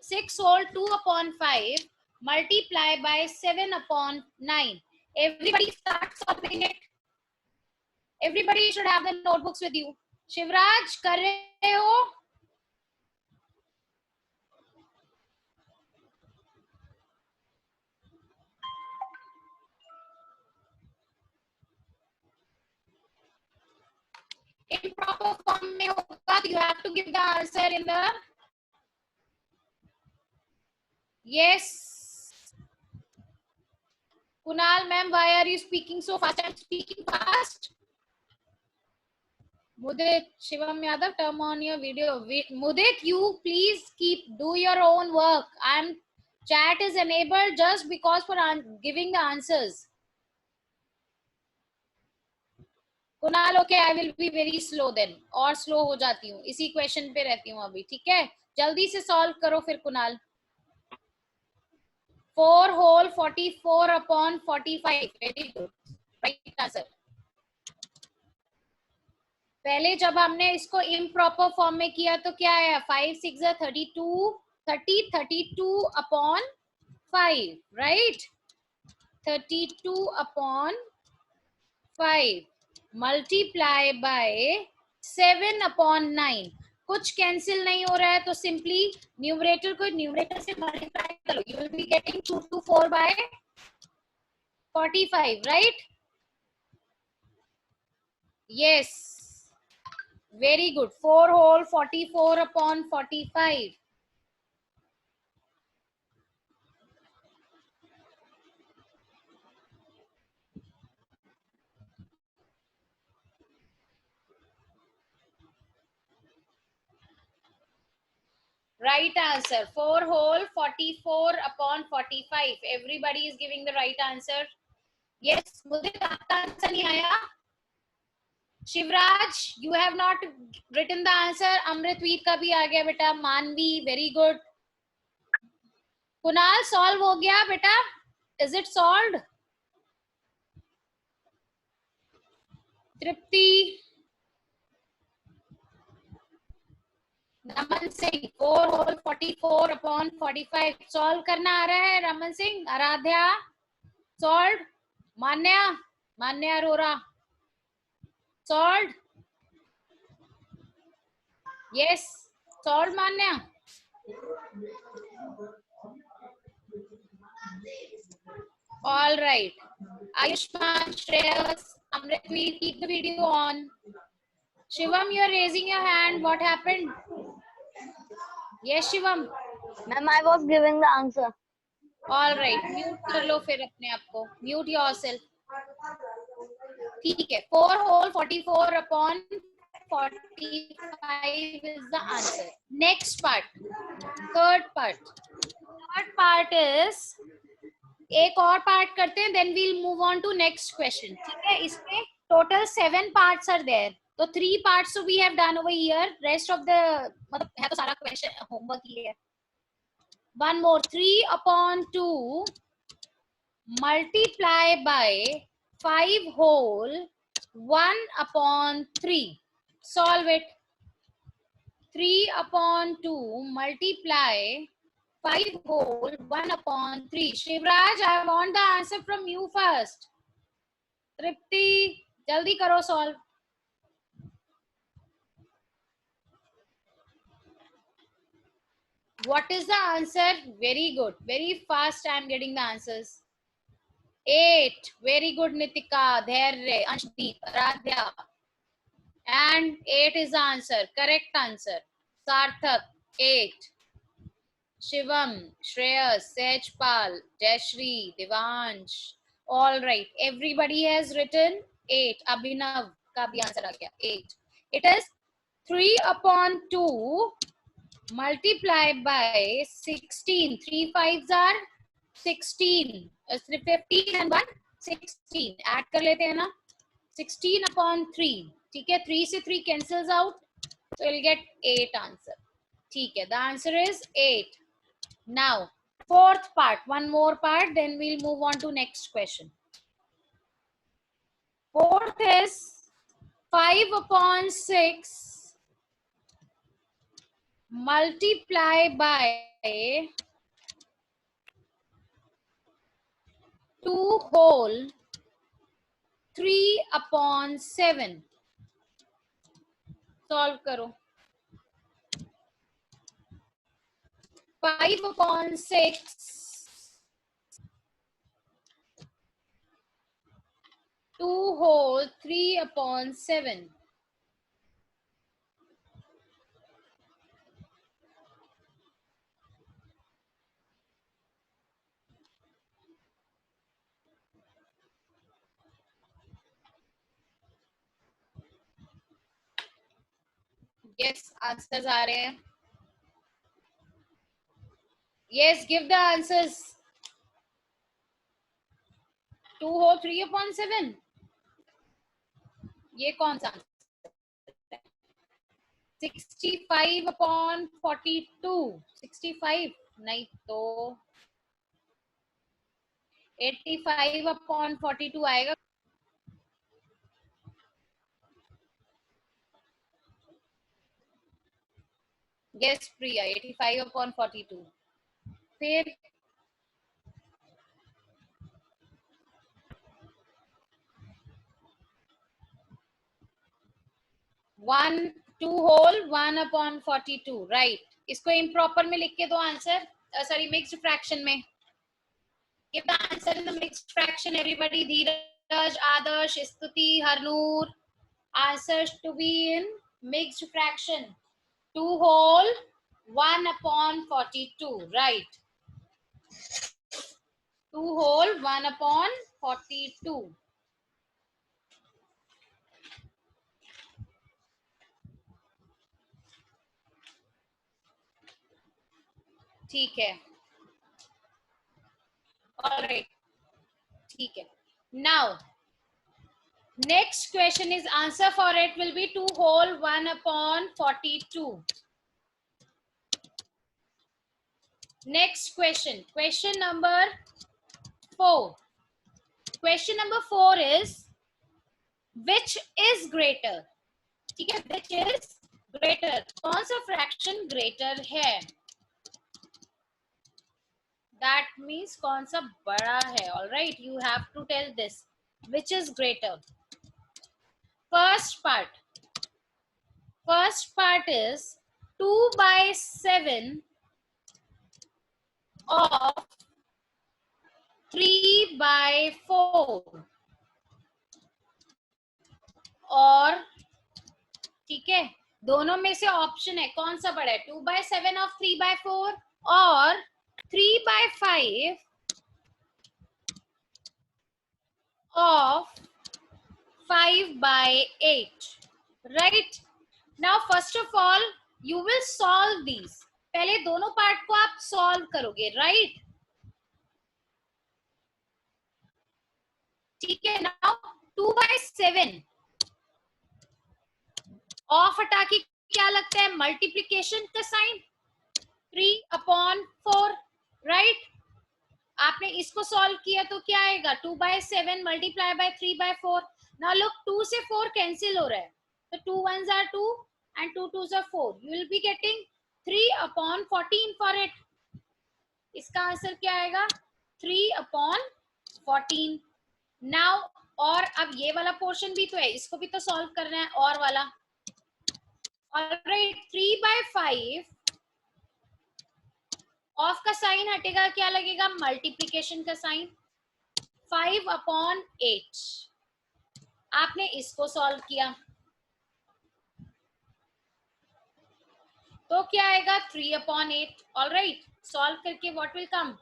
6 whole 2/5 multiply by 7/9. Everybody start solving it. Everybody should have the notebooks with you. Shivraj, कर रहे हो? Improper form में होगा, you have to give the answer in the, yes. Kunal ma'am, why are you speaking so fast? I'm speaking fast. Mudit, Shivam Yadav, turn on your video. Mudit, you please do your own work. Chat is enabled just because for giving the answers. Kunal, okay, I will be very slow then, और slow हो जाती हूँ, इसी question पे रहती हूँ अभी, ठीक है? जल्दी से सॉल्व करो फिर Kunal. 4 whole 44/45. Very good, right answer. पहले जब हमने इसको इम्प्रॉपर फॉर्म में किया तो क्या आया? 5 6 32, 32/5, राइट? 32/5 multiply by 7/9. कुछ कैंसिल नहीं हो रहा है तो सिंपली न्यूमरेटर को न्यूमरेटर से मल्टीप्लाई करो. You will be getting 2/4/45, right? Yes, very good. 4 whole 44/45. Right answer. 4 whole 44/45. Everybody is giving the right answer. Yes, मुझे आपका आंसर नहीं आया. Shivraj, you have not written the answer. अमृतवीर का भी आ गया बेटा. मानवी, very good. कुणाल, सॉल्व हो गया बेटा? Is it solved? Tripti, Raman Singh, 4 whole 44/45. Solve करना आ रहा है Raman Singh? Aradhya, solve? Manya Arora, solve? Yes, solve Manya? All right. Ayushman, Shreyas, Amritveer, keep the video on. Shivam, you are raising your hand. What happened? Yes, Shivam. Ma'am, I was giving the answer. All right. Mute कर लो फिर अपने आप को. Mute yourself. ठीक है. 4 whole 44/45 is the answer. Next part. Third part. Third part is, एक और part करते हैं, then we'll move on to next question. ठीक है? इसमें total 7 parts are there. तो 3 parts so we have done over here. Rest of the मतलब है तो सारा question homework ही है. One more, 3/2 multiply by 5 whole 1/3. Solve it. 3/2 multiply 5 whole 1/3. Shivraj, I want the answer from you first. Tripti, jaldi karo solve. What is the answer? Very good. Very fast I am getting the answers. 8. Very good, Nitika, Dharya, Anshdeep, Aradhya. And 8 is the answer. Correct answer. Sarthak, 8. Shivam, Shreyas, Sejpal, Jayashri, Devansh. All right. Everybody has written 8. Abhinav ka bhi answer aa gaya. 8. It is 3/2 multiplied by 16. 3 5s are 16. 15 and 1 16. Add कर लेते हैं ना. 16/3. ठीक है. 3 से 3 cancels out. So you'll get 8 answer. ठीक है. The answer is 8. Now, fourth part. One more part. Then we'll move on to next question. Fourth is 5/6 multiply by 2 whole 3/7. Solve करो. 5/6 2 whole 3/7. Yes, answers are there. Yes, give the answers. 2 whole 3/7. ये कौन सा? 65/42. 65 नहीं तो 85/42 आएगा. Yes, Priya, 85/42. फिर 2 whole 1/42. Right. इसको improper में लिख के दो आंसर. सॉरी, मिक्स्ड फ्रैक्शन में. Give the answer in the mixed fraction, everybody. Dheeraj, Adarsh, Stuti, Harnoor. Answers to be in mixed fraction. 2 whole 1/42. Right. 2 whole 1/42. ठीक है. All right. ठीक है. Now, next question is answer for it will be 2 whole 1/42. Next question. Question number 4. Question number 4 is which is greater? ठीक है. Which is greater? कौन सा fraction greater है? That means कौन सा बड़ा है. All right, you have to tell this. Which is greater? First part is 2/7 of 3/4. और ठीक है, दोनों में से ऑप्शन है कौन सा बड़ा है. 2/7 of 3/4 और 3/5 of 5/8. Right. Now, first of all, you will solve these. पहले दोनों पार्ट को आप सॉल्व करोगे. राइट. ठीक है. Now 2/7 ऑफ हटा के क्या लगता है? मल्टीप्लीकेशन का साइन. 3/4. राइट. आपने इसको सॉल्व किया तो क्या आएगा? 2/7 मल्टीप्लाई बाय 3/4. नाउ लुक, 2 से 4 कैंसिल हो रहा है, तो 2 1s are 2 and 2 2s are 4. You will be getting 3/14 for it. इसका आंसर क्या आएगा? 3/14. नाउ, और अब ये वाला पोर्शन भी तो है, इसको भी तो सॉल्व करना है. और वाला. ऑलराइट. 3/5 ऑफ का साइन हटेगा, क्या लगेगा? मल्टीप्लीकेशन का साइन। 5/8। आपने इसको सॉल्व किया तो क्या आएगा? 3/8। ऑलराइट, सॉल्व करके what will come?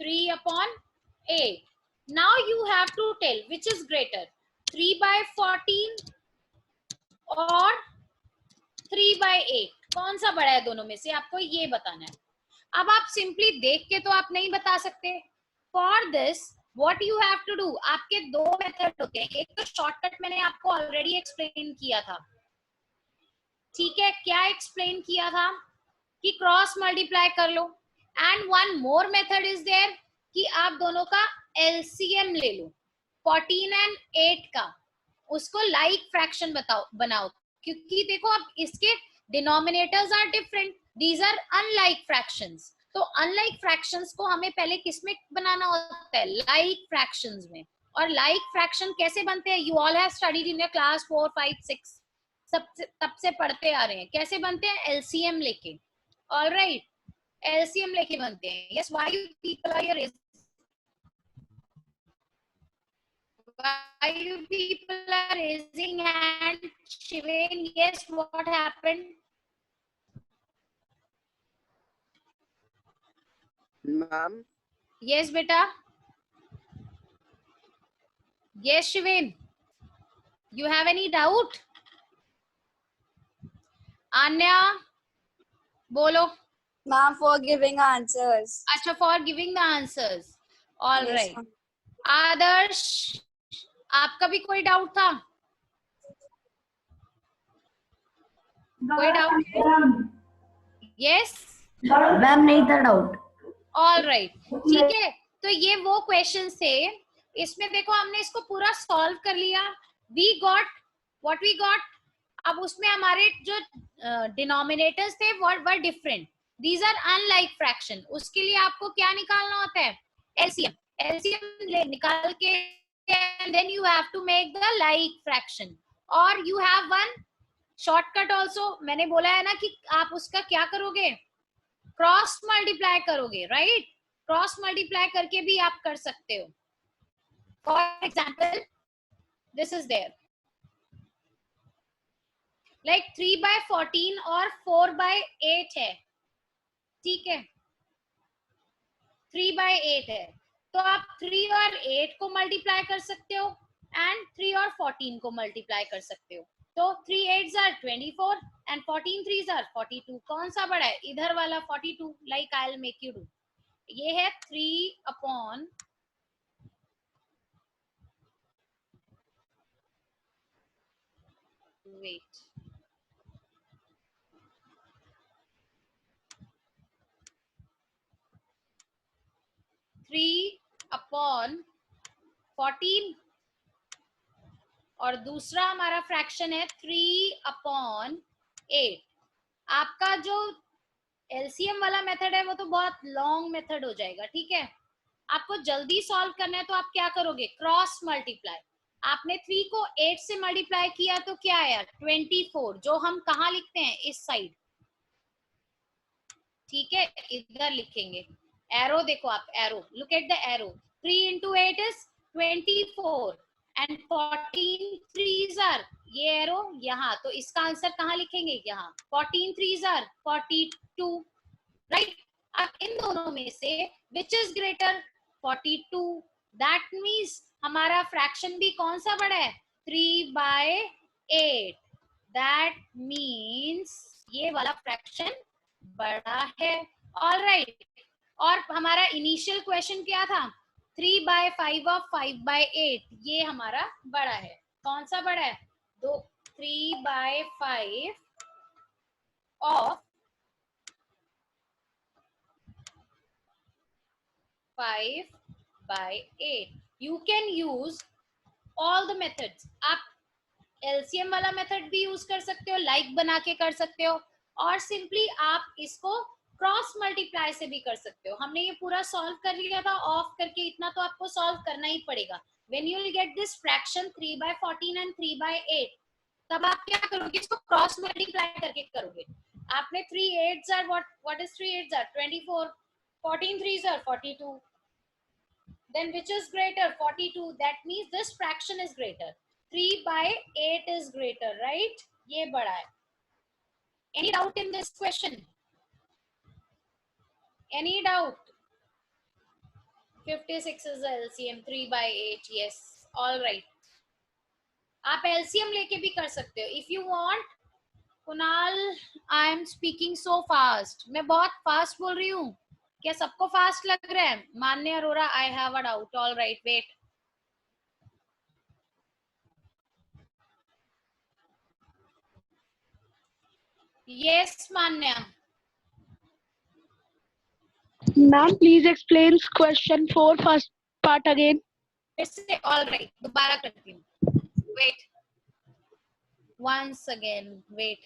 3/8। Now you have to tell which is greater, 3/14 और 3/8। कौन सा बड़ा है दोनों में से, आपको ये बताना है। अब आप सिंपली देख के तो आप नहीं बता सकते। For this what you have to do, आपके दो मेथड होते हैं। एक तो शॉर्टकट मैंने आपको ऑलरेडी एक्सप्लेन किया था, ठीक है? क्या एक्सप्लेन किया था? कि क्रॉस मल्टीप्लाई कर लो। And one more method is there कि आप दोनों का एलसीएम ले लो, 14 and 8 का, उसको लाइक फ्रैक्शन बनाओ। क्योंकि देखो अब इसके denominators are different, these are unlike fractions. तो अनलाइक फ्रैक्शंस को हमें पहले किसमें बनाना होता है? लाइक फ्रैक्शंस में। और लाइक फ्रैक्शन कैसे बनते हैं? You all have studied in your class 4, 5, 6, तब से पढ़ते आ रहे हैं। कैसे बनते हैं? एलसीएम लेके। ऑलराइट, एलसीएम लेके बनते हैं। Yes, why you people are raising hand? Shivain, yes, what happened? Ma'am. Yes, beta. Yes, Shivain. You have any doubt? Anya, bolo. Ma'am, for giving answers. अच्छा, for giving the answers. All Yes, right. ma'am. आदर्श, आपका भी कोई doubt था? कोई doubt? Yes ma'am, नहीं था doubt. All right, ठीक है। तो ये वो क्वेश्चन थे, इसमें देखो हमने इसको पूरा सॉल्व कर लिया। We got what we got. अब उसमें हमारे जो डिनोमिनेटर्स थे were different, these are unlike fraction. उसके लिए आपको क्या निकालना होता है? एलसीएम। एलसीएम निकाल के and then you have to make the like fraction, or you have one shortcut also। मैंने बोला है ना कि आप उसका क्या करोगे? क्रॉस मल्टीप्लाई करोगे, राइट? क्रॉस मल्टीप्लाई करके भी आप कर सकते हो। For example this is there, like 3/14 और 4/8 है, ठीक है? 3/8 है, तो आप 3 और 8 को मल्टीप्लाई कर सकते हो एंड 3 और 14 को मल्टीप्लाई कर सकते हो। तो 3 8s are 24 and 14 3s are 42। कौन सा बड़ा है? इधर वाला 42, like I will make you do. ये है 3/, वेट, थ्री अपॉन 14 और दूसरा हमारा फ्रैक्शन है 3/8। आपका जो एलसीएम वाला मेथड है वो तो बहुत लॉन्ग मेथड हो जाएगा, ठीक है? आपको जल्दी सॉल्व करना है तो आप क्या करोगे? Cross multiply. आपने 3 को 8 से मल्टीप्लाई किया तो क्या आया? 24, जो हम कहाँ लिखते हैं? इस साइड, ठीक है? इधर लिखेंगे। एरो देखो आप, arrow, look at the arrow. 3 into 8 is 24 and 14 3s are, ये एरो यहाँ, तो इसका आंसर कहाँ लिखेंगे? यहाँ। 14 3s are 42, राइट? अब इन दोनों में से which is greater? 42। that means हमारा फ्रैक्शन भी कौन सा बड़ा है? 3/8। that means ये वाला फ्रैक्शन बड़ा है। ऑल राइट, और हमारा इनिशियल क्वेश्चन क्या था? 3/5 और 5/8, ये हमारा बड़ा है। कौन सा बड़ा है? 3/5 और 5/8। You can use all the methods. आप एलसीएम वाला मेथड भी यूज कर सकते हो, लाइक बना के कर सकते हो, और सिंपली आप इसको क्रॉस मल्टीप्लाई से भी कर सकते हो। हमने ये पूरा सॉल्व कर लिया था ऑफ करके, इतना तो आपको सॉल्व करना ही पड़ेगा। When you will get this fraction 3/14 and 3/8, तब आप क्या करोगे? इसको क्रॉस मल्टीप्लाई करके करोगे। आपने 3 8s are what is 3 8s are 24, 14 threes are 42. Then which is greater? 42. That means this fraction is greater. 3 by 8 is greater, right? ये बड़ा है. Any doubt in this question? Any doubt? 56 is the LCM. 3 by 8. Yes. All right. आप LCM लेके भी कर सकते हो. If you want, Kunal, I am speaking so fast. मैं बहुत fast बोल रही हूँ. क्या सबको fast लग रहा है? मान्य Arora, I have a doubt. All right, wait. Yes, Manya. Ma'am, please explain question 4 first part again. All right. दोबारा करती हूँ. Wait. Once again. Wait.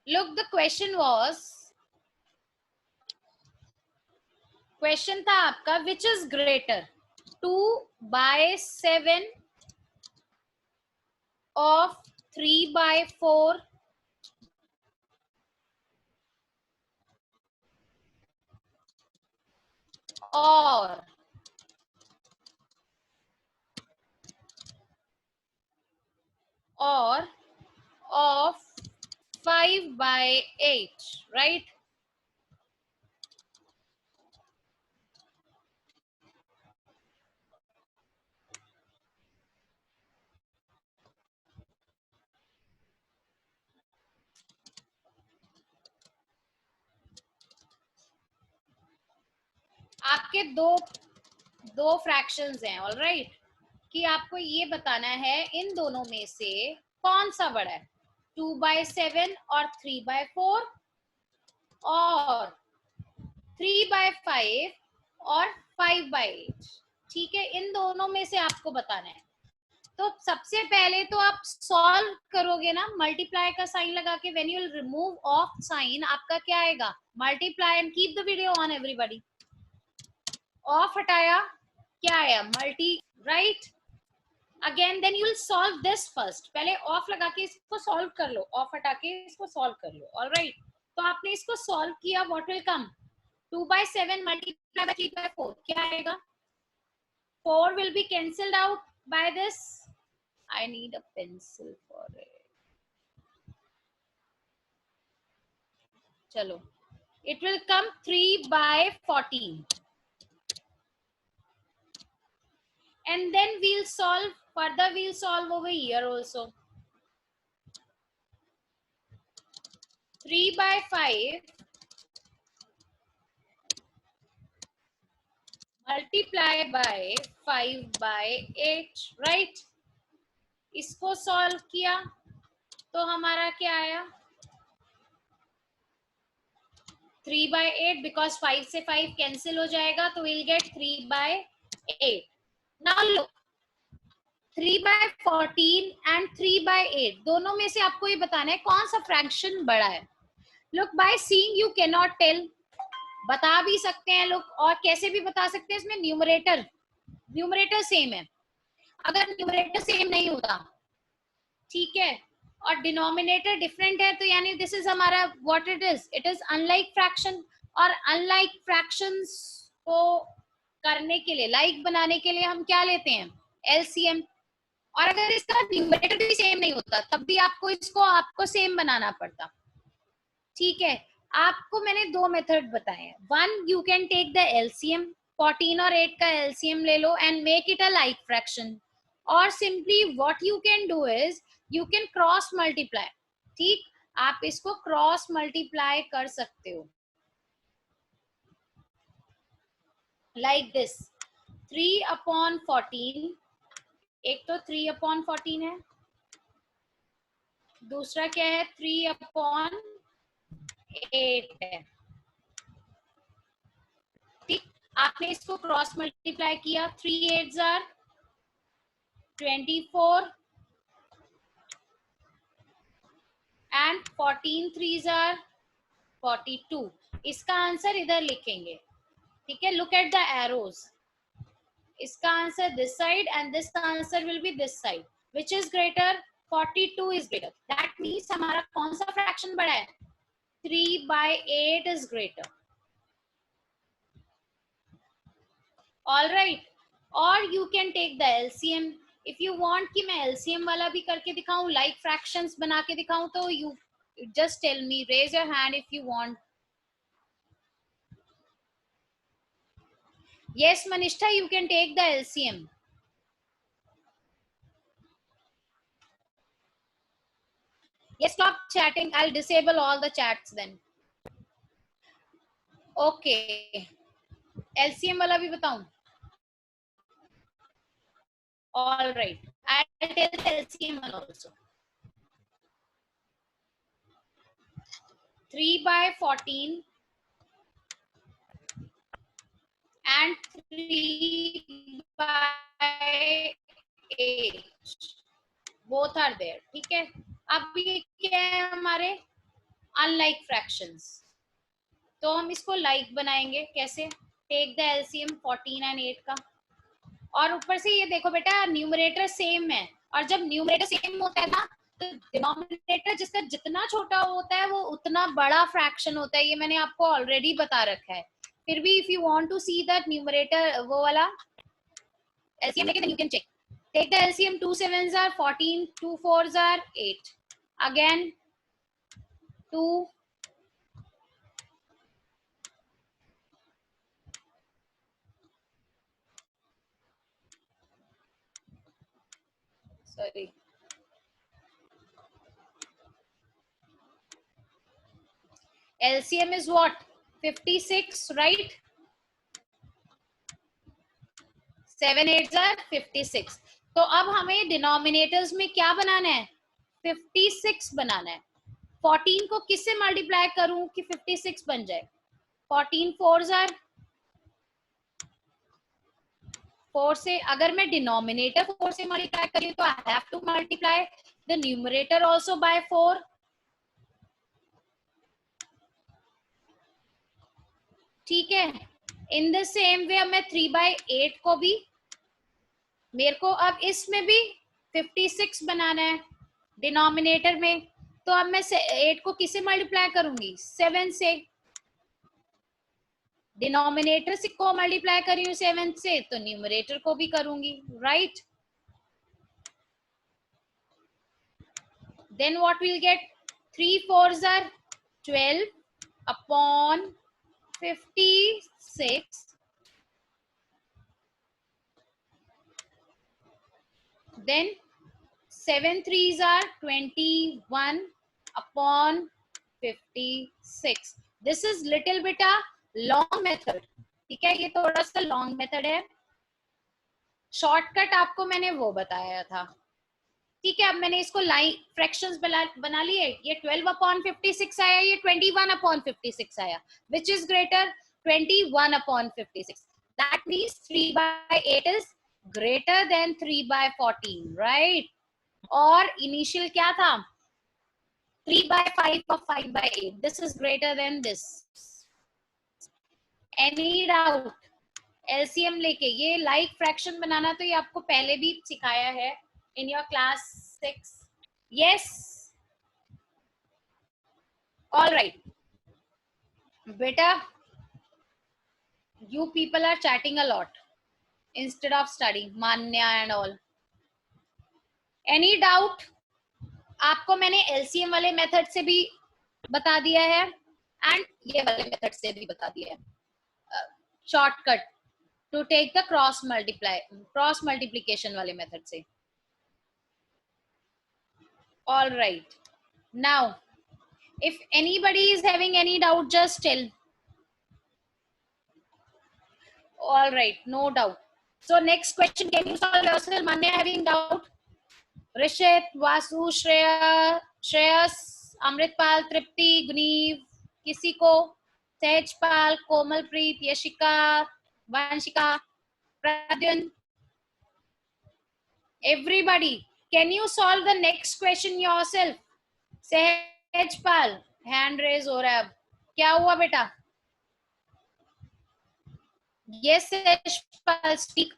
Look, the question था आपका, which is greater, 2 by 7 of 3 by 4 or of 5 by 8, right? आपके दो fractions हैं, all right, कि आपको ये बताना है इन दोनों में से कौन सा बड़ा है, 2 by 7 और 3 by 4 और 3 by 5 और 5 by 8. ठीक है, इन दोनों में से आपको बताना है. तो सबसे पहले तो आप सॉल्व करोगे ना, मल्टीप्लाई का साइन लगा के. When you will remove off sign, आपका क्या आएगा, multiply. And keep the video on everybody. Off हटाया, क्या आया, multi, right. Again then you will solve this first. पहले ऑफ लगा के इसको सॉल्व कर लो, ऑफ हटा के इसको सॉल्व कर लो. ऑलराइट, तो आपने इसको सॉल्व किया, what will come, 2 by 7 multiply by 3 by 4, क्या आएगा, 4 will be cancelled out by this. I need a pencil for it. चलो, it will come 3 by 14. And then we'll solve further, we'll solve over here also. 3 by 5 multiply by 5 by 8, right? इसको solve किया तो हमारा क्या आया, 3 by 8, because 5 से 5 cancel हो जाएगा, तो we'll get 3 by 8. Now look, 3 by 14 and 3 by 8, दोनों में से आपको ये बताना है कौन सा फ्रैक्शन बड़ा है. Look, by seeing you cannot tell. बता भी सकते हैं लोग, और कैसे भी बता सकते हैं, इसमें न्यूमरेटर सेम है. अगर न्यूमरेटर सेम नहीं होता, ठीक है, और डिनोमिनेटर डिफरेंट है, तो यानी दिस इज हमारा what it is unlike fraction. और अनलाइक फ्रैक्शंस को करने के लिए, लाइक बनाने के लिए हम क्या लेते हैं, एलसीएम. और अगर इसका न्यूमरेटर भी सेम नहीं होता, तब भी आपको सेम बनाना पड़ता. ठीक है, आपको मैंने 2 मेथड बताए हैं. 1, you can take the LCM, 14 और 8 का एलसीएम ले लो and make it a like fraction. और simply what you can do is you can cross multiply. ठीक, आप इसको क्रॉस मल्टीप्लाई कर सकते हो लाइक दिस. 3/14, एक तो 3/14 है, दूसरा क्या है, 3/8 है. ठीक, आपने इसको क्रॉस मल्टीप्लाई किया, 3 8s are 24 and 14 3s are 42. इसका आंसर इधर लिखेंगे. ठीक है, लुक एट द एरोज. इसका answer this side and this answer will be this side. Which is greater? 42 is greater. That means हमारा कौन सा fraction बड़ा है? 3/8 is greater. All right. Or you can take the LCM. If you want कि मैं LCM वाला भी करके दिखाऊं, like fractions बना के दिखाऊं, तो you just tell me, raise your hand if you want. Yes, Manishta, you can take the LCM. Yes, stop chatting. I'll disable all the chats then. Okay. LCM वाला भी बताऊं? All right. I'll tell the LCM one also. 3/14 and 3/8 both are there. ठीक है. अब ये क्या है हमारे unlike fractions. तो हम इसको like बनाएंगे कैसे? Take the LCM 14 and 8 का. और ऊपर से ये देखो बेटा न्यूमरेटर सेम है, और जब न्यूमरेटर सेम होता है ना तो डिनोमिनेटर जिसका जितना छोटा होता है वो उतना बड़ा फ्रैक्शन होता है. ये मैंने आपको ऑलरेडी बता रखा है. फिर भी if you want to see that numerator वो वाला LCM लेके, then you can check. Take the LCM. 2 7s are 14, 2 4s are 8. Again 2 sorry. LCM is what? 56, right? 7 8s are 56. तो अब हमें डिनोमिनेटर्स में क्या बनाना है? 56 बनाना है. 14 को किससे मल्टीप्लाई करूं कि 56 बन जाए? 14 4s are 4 से. अगर मैं डिनोमिनेटर 4 से मल्टीप्लाई करूं तो I have to multiply the numerator also by 4. ठीक है. इन द सेम वे अब मैं 3/8 को भी, मेरे को अब इसमें भी 56 बनाना है डिनोमिनेटर में. तो अब मैं 8 को किससे मल्टीप्लाई करूंगी? 7 से. डिनोमिनेटर से को मल्टीप्लाई कर रही हूँ 7 से, तो न्यूमरेटर को भी करूंगी, right? Then what will get? 3 4s are 12 upon 56. Then 7 3s are 21 upon 56. This is little bit a long method. ठीक है, ये थोड़ा सा long method है. शॉर्टकट आपको मैंने वो बताया था. ठीक है, अब मैंने इसको लाइन फ्रैक्शंस बना लिए. ये 12 upon 56 आया, ये 21 upon 56 आया. Which is greater? 21 upon 56. That means 3/8 is greater than 3/14, right? और इनिशियल क्या था? 3/5 or 5/8. This is greater than this. Any doubt? LCM लेके ये लाइक फ्रैक्शन बनाना तो ये आपको पहले भी सिखाया है in your class 6. Yes. All right. Beta, you people are chatting a lot instead of studying. Manya and all. Any doubt? आपको मैंने LCM वाले मेथड से भी बता दिया है एंड ये वाले मेथड से भी बता दिया है. Shortcut to take the cross multiplication वाले मेथड से. All right. Now, if anybody is having any doubt, just tell. All right, no doubt. So next question, can you solve yourself? Manya having doubt? Rishit, Vasu, Shreyas, Amritpal, Tripti, Guneev, किसी को? Sehajpal, Komalpreet, Yashika, Vanshika, Pradyun. Everybody. Can you solve the next question yourself? Sehajpal, hand raise हो रहा है अब. क्या हुआ बेटा? Yes, Sehajpal, speak.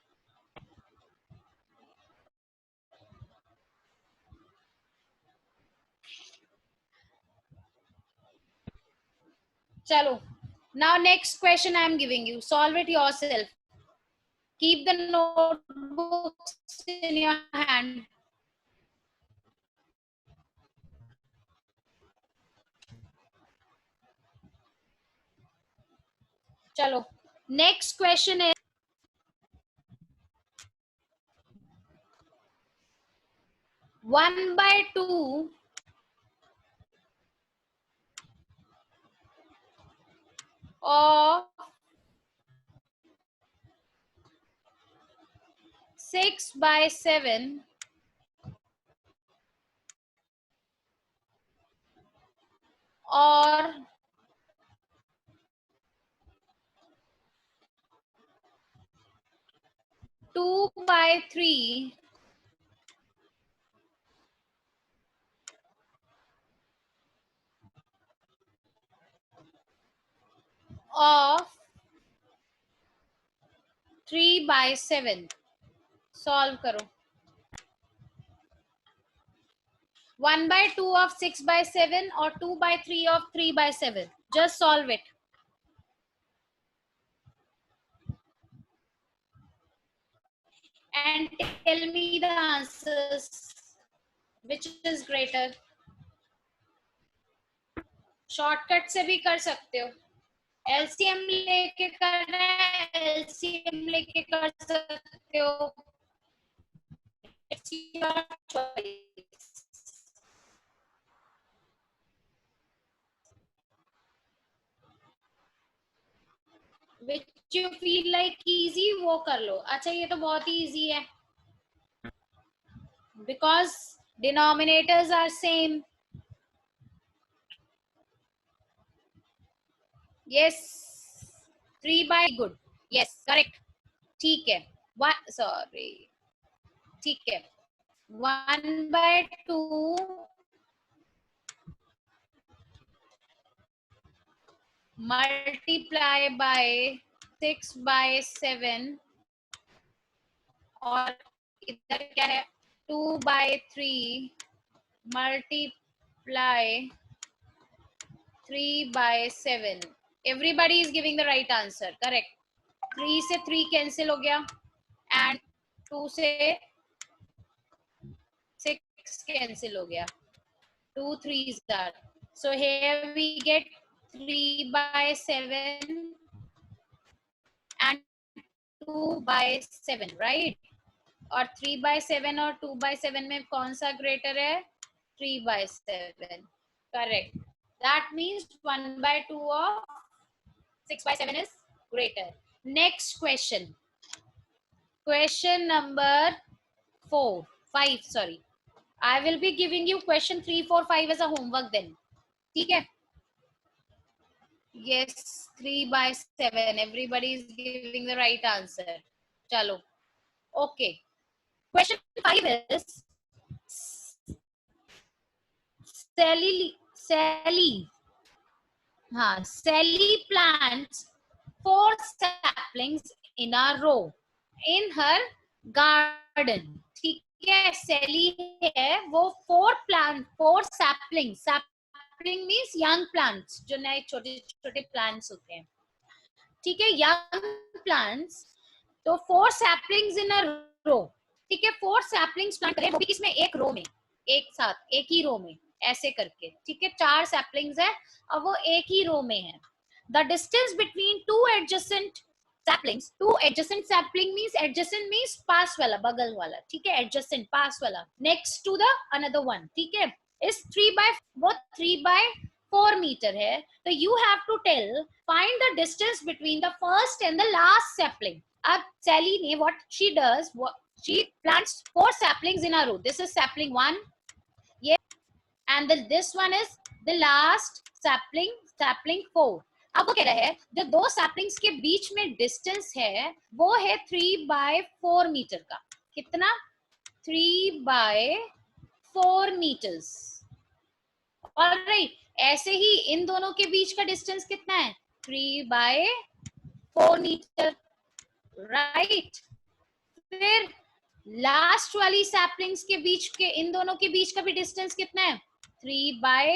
चलो, now next question I am giving you. Solve it yourself. Keep the notebooks in your hand. चलो, next question is one by two of 6 by 7 or 2 by 3 of 3 by 7. Solve करो. 1 by 2 of 6 by 7 or 2 by 3 of 3 by 7. Just solve it. And tell me the answers. Which is greater? Shortcut से भी कर सकते हो. LCM लेके करना है, LCM लेके कर सकते हो. It's your choice. Which you feel like easy वो कर लो. अच्छा, ये तो बहुत ही easy है. Because denominators are same. Yes, 3 by good. Yes, correct. ठीक है. One, sorry. ठीक है. 1 by 2 multiply by 6 by 7 और इधर क्या है 2 by 3 multiply 3 by 7. Everybody is giving the right answer. Correct. 3 से 3 cancel हो गया and 2 से 6 cancel हो गया. 2 3s are. So here we get 3 by 7 and 2 by 7, right? और 3 by 7 और 2 by 7 में कौन सा greater है? 3 by 7. Correct. That means 1 by 2 of 6 by 7 is greater. Next question. Question number 5, sorry. I will be giving you question 3, 4, 5 as a homework then. ठीक है? Yes, 3 by 7. Everybody is giving the right answer. Chalo. Okay. Question 5 is Sally plants 4 saplings in a row in her garden. ठीक है, Sally है वो 4 saplings. Sapling means young plants, जो नए छोटे plants होते हैं. ठीक है, young plants. तो 4 saplings in a row. ठीक है, 4 saplings plant करें वो भी किसमें? एक रो में, एक साथ, एक ही रो में, ऐसे करके. ठीक है, 4 saplings है और वो एक ही रो में है. The distance between 2 adjacent saplings. 2 adjacent sapling means adjacent means पास वाला, बगल वाला. ठीक है, adjacent पास वाला. Next to the another one. ठीक है, is 3 by 4 meter है. तो you have to find the distance between the first and the last sapling. अब Sally ने what she does, she plants 4 saplings in a row. This is sapling 1. Yeah, and this one is the last sapling 4. अब वो कह रहा है जो 2 saplings के बीच में distance है वो है 3 by 4 मीटर का. कितना? 3 by 4 meters. Alright, ऐसे ही इन दोनों के बीच का distance कितना है? 3 by 4 मीटर. Right. फिर लास्ट वाली saplings के बीच के इन दोनों के बीच का भी distance कितना है? 3 by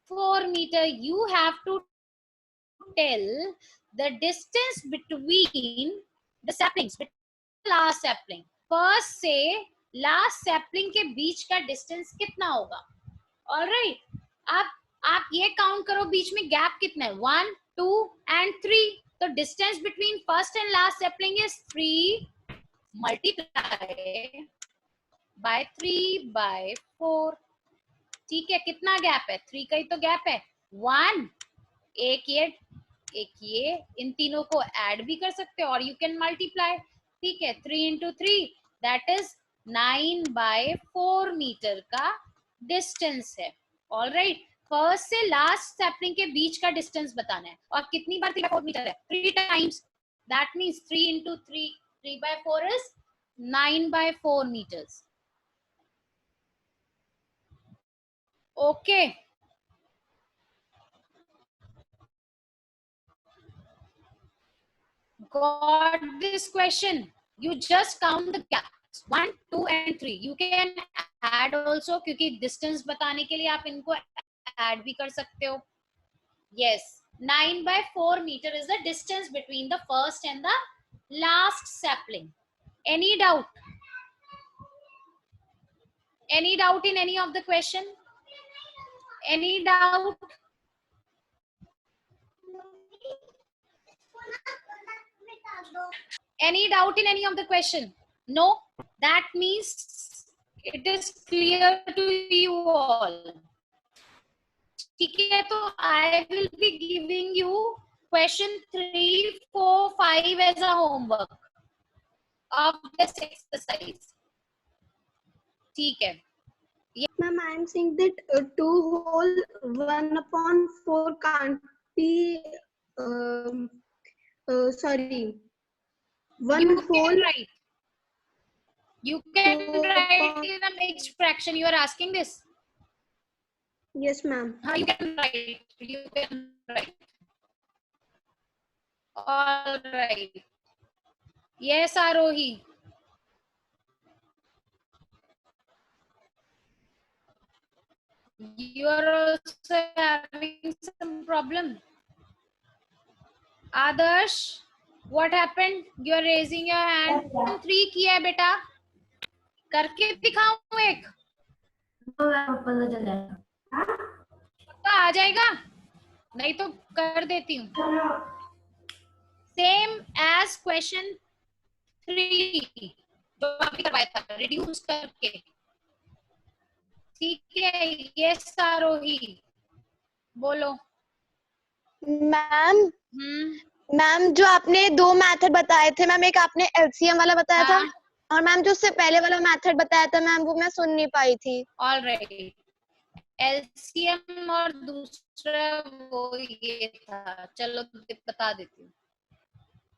4 meter, you have to tell the distance between the saplings, last sapling. First से last sapling के बीच का distance कितना होगा? Alright, आप ये count करो बीच में gap कितना है? 1, 2 and 3. तो distance between first and last sapling is 3 multiplied by 3 by 4. ठीक है, कितना गैप है? 3 का ही तो गैप है. 1, एक ये, इन तीनों को ऐड भी कर सकते हो और यू कैन मल्टीप्लाई. ठीक है, 3 into 3 that is 9 by 4 metre का डिस्टेंस है. ऑलराइट, फर्स्ट से लास्ट सैपलिंग के बीच का डिस्टेंस बताना है. और कितनी बार 3 by 4 मीटर है? 3 times. That means 3 into 3 by 4 is 9 by 4 meters. Okay. Got this question? You just count the gaps 1, 2 and 3. You can add also क्योंकि distance बताने के लिए आप इनको add भी कर सकते हो. Yes, 9 by 4 meter is the distance between the first and the last sapling. Any doubt? Any doubt in any of the question? Any doubt? Any doubt in any of the question? No? That means it is clear to you all. ठीक है, तो I will be giving you question 3, 4, 5 as a homework of this exercise. ठीक है. Ma'am, I am saying that 2 whole 1/4 can't be. Sorry. 1 whole. Right. You can write in a mixed fraction. You are asking this? Yes, ma'am. You can write. You can write. All right. Yes, Arohi. You are also having some problem. Adarsh, what happened? You are raising your hand. 3 किया है बेटा. करके दिखाऊं एक? पता चल जाएगा. तो आ जाएगा? नहीं तो कर देती हूँ. Same as question 3 जो अभी करवाया था, reduce करके. ठीक है, यस आरोही बोलो. मैम मैम जो आपने 2 मेथड बताए थे मैम, एक आपने एलसीएम वाला बताया था और मैम जो उससे पहले वाला मेथड बताया था मैम वो मैं सुन नहीं पाई थी. ऑलराइट, एलसीएम और दूसरा वो ये था. चलो बता देती हूँ.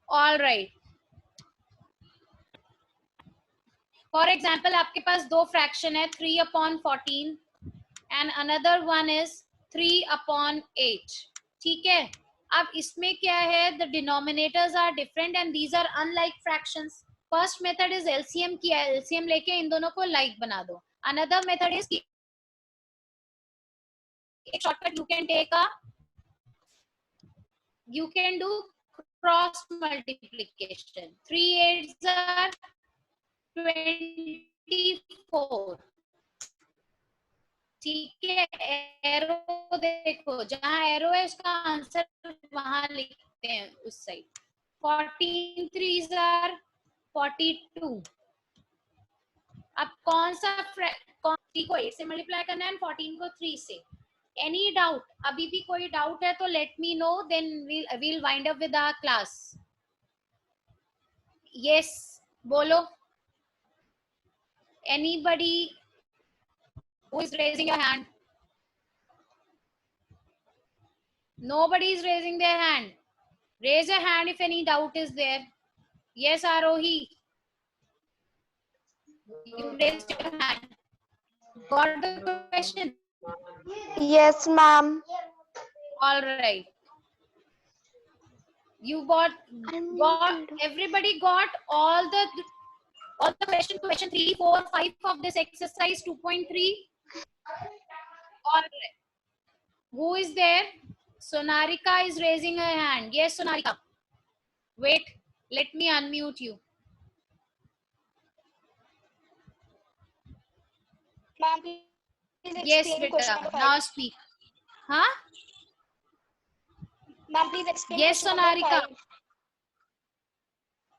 ऑलराइट, फॉर एग्जाम्पल आपके पास 2 फ्रैक्शन है, 3/14 एंड अनदर वन इज 3/8. ठीक है, अब इसमें क्या है, the denominators are different and these are unlike fractions. First method is LCM किया है, एलसीएम लेके इन दोनों को लाइक बना दो. अनदर मेथड इज एक shortcut you can do cross multiplication. 3 8s are 24. ठीक है, एरो देखो, जहां एरो है उसका आंसर वहां लिखते हैं उस साइड. 14 3s are 42. अब कौन सा 3 को 8 से मल्टीप्लाई करना है, 14 को 3 से. Any doubt? अभी भी कोई डाउट है तो let me know, then we'll wind up with our class. yes, बोलो. Anybody who is raising your hand? Nobody is raising their hand. Raise your hand if any doubt is there. Yes, Arohi. You raised your hand. Got the question? Yes, ma'am. All right. You got everybody got all the question 3, 4, 5 of this exercise 2.3. All right. Who is there? Sonarika is raising her hand. Yes, Sonarika. Wait, let me unmute you. Ma'am, please Yes, explain question beta. number 5. Now speak. Huh? Ma'am, please explain Yes, question number Sonarika. 5.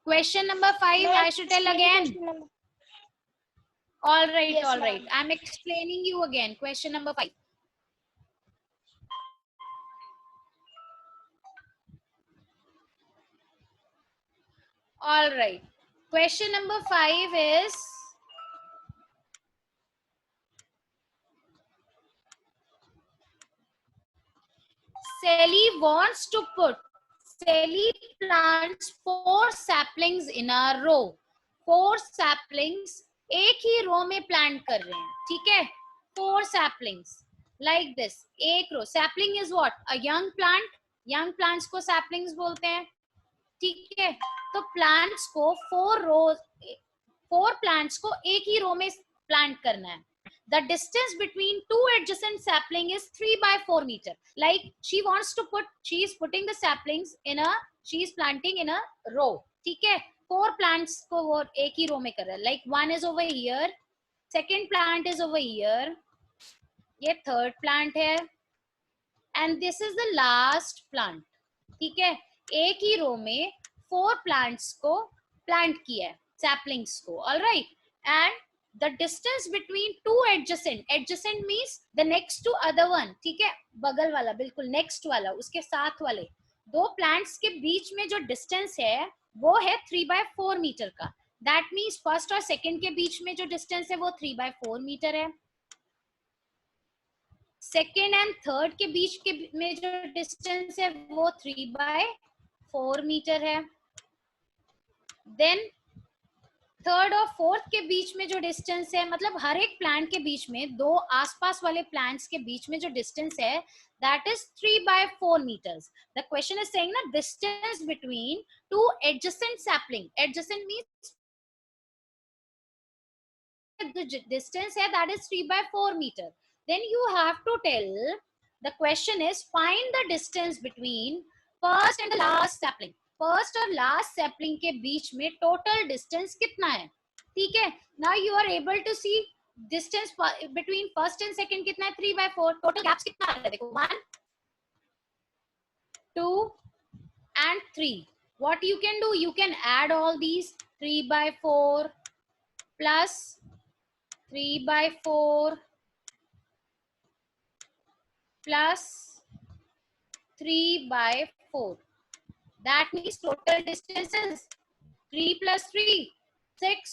Question number 5, No, I should tell explain again. question number- All right, Yes, all right. ma'am. I'm explaining you again. Question number 5. All right. Question number 5 is, Sally plants 4 saplings in a row. 4 saplings एक ही रो में plant कर रहे हैं, ठीक है? 4 saplings like this. एक रो. Sapling is what? A young plant. Young plants को saplings बोलते हैं, ठीक है? तो plants को 4 plants को एक ही रो में प्लांट करना है. The distance between 2 adjacent sapling is 3 by 4 meter. Like she is putting the saplings she is planting in a row. ठीक है? 4 plants को वो एक ही रो में कर रहा है. Like one is over here, second plant is over here, ये third plant है, and this is the last plant. ठीक है? एक ही रो में 4 plants को plant किया है, saplings को. All right? And the distance between 2 adjacent means the next to other one. ठीक है? बगल वाला, बिल्कुल next वाला, उसके साथ वाले 2 plants के बीच में जो distance है वो है 3 by 4 मीटर का. That means first और second के बीच में जो distance है वो 3 by 4 मीटर है. Second and third के बीच के में जो distance है वो 3 by 4 मीटर है. Then थर्ड और फोर्थ के बीच में जो डिस्टेंस है, मतलब हर एक प्लांट के बीच में 2 आसपास वाले प्लांट्स के बीच में जो डिस्टेंस है, that is 3 by 4 meters. The question is saying ना distance between 2 adjacent sapling. Adjacent means the distance है that is 3 by 4 meter. Then you have to tell, the question is find the distance between first and the last sapling. First और last sapling के बीच में total distance कितना है, ठीक है? Now you are able to see distance between first and second कितना है, 3 by 4. टोटल गैप्स कितना आ रहा है, देखो 1 2 and 3. What you can do, you can add all these. 3 by 4 plus 3 by 4 plus 3 by 4. That means total distance is 3 plus 3, 6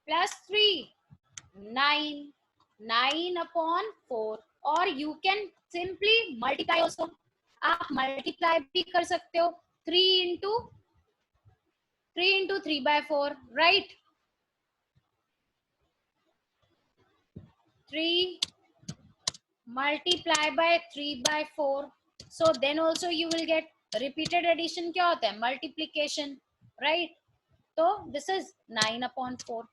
plus 3, 9. 9 upon 4. Or you can simply multiply also. आप multiply भी कर सकते हो. 3 into 3 by 4, right? 3 multiply by 3 by 4. So then also you will get repeated addition. क्या होता है? Multiplication, right? So this is 9 upon 4.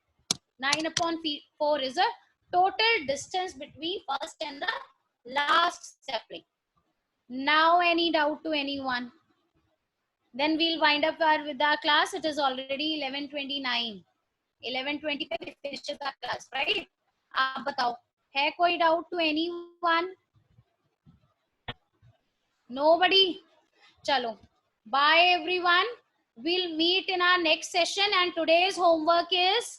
9 upon 4 is a total distance between first and the last sapling. Now any doubt to anyone? Then we'll wind up with our class. It is already 11:29. 11:20 पे finishes our class, right? आप बताओ, है कोई doubt to anyone? Nobody? Chalo. Bye everyone. We'll meet in our next session, and today's homework is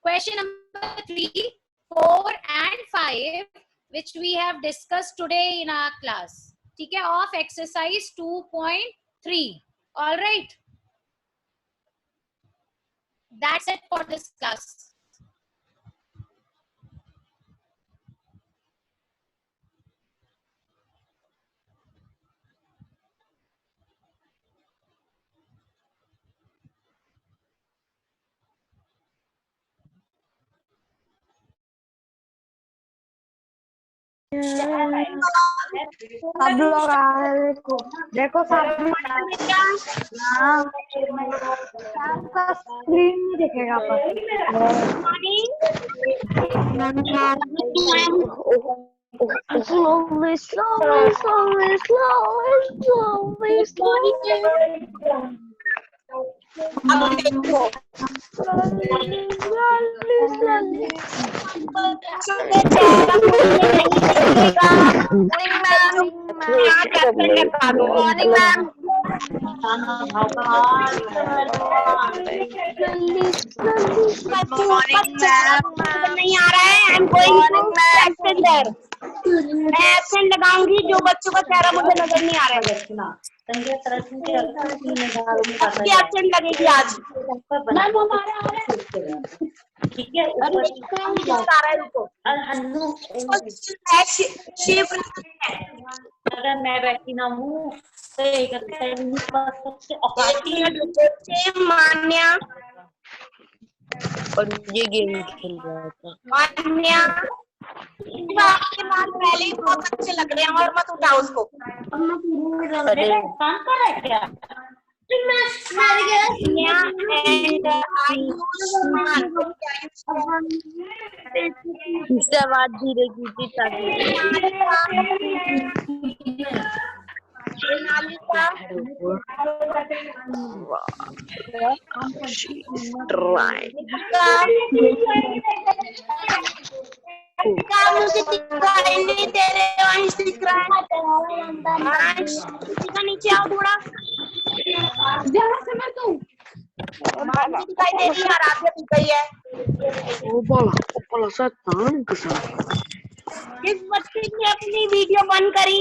question number 3, 4 and 5, which we have discussed today in our class. ठीक है? Of exercise 2.3. All right. That's it for this class. सब लोग आ रहे, देखो सब का screen नहीं दिखेगा पर Slowly, slowly, slowly, slowly, slowly, slowly. अब देखो बच्चों के चेहरा मुझे नहीं दिखेगा। यहाँ कैप्शन लगा दो। Morning ma'am. नहीं आ रहा है। I am going to absent. मैं एब्सेंट लगाऊंगी जो बच्चों का चेहरा मुझे नजर नहीं आ रहा है। सबकी एब्सेंट लगेगी आज। ठीक है अगर मैं बैठी ना हूँ मान्या और ये गेम खेल रहा था। मान्या आपके बाल पहले ही बहुत अच्छे लग रहे हैं और मत उठाओ उसको। अरे काम कर रहा है क्या? इससे आवाज धीरे की मुझे दिखाई नहीं दे रहे। अंश दिख रहा है। अंश नीचे आओ थोड़ा। मान्या दिखाई दे रही है। आराध्या दिख गई है। जिस बच्चे ने अपनी वीडियो बंद करी,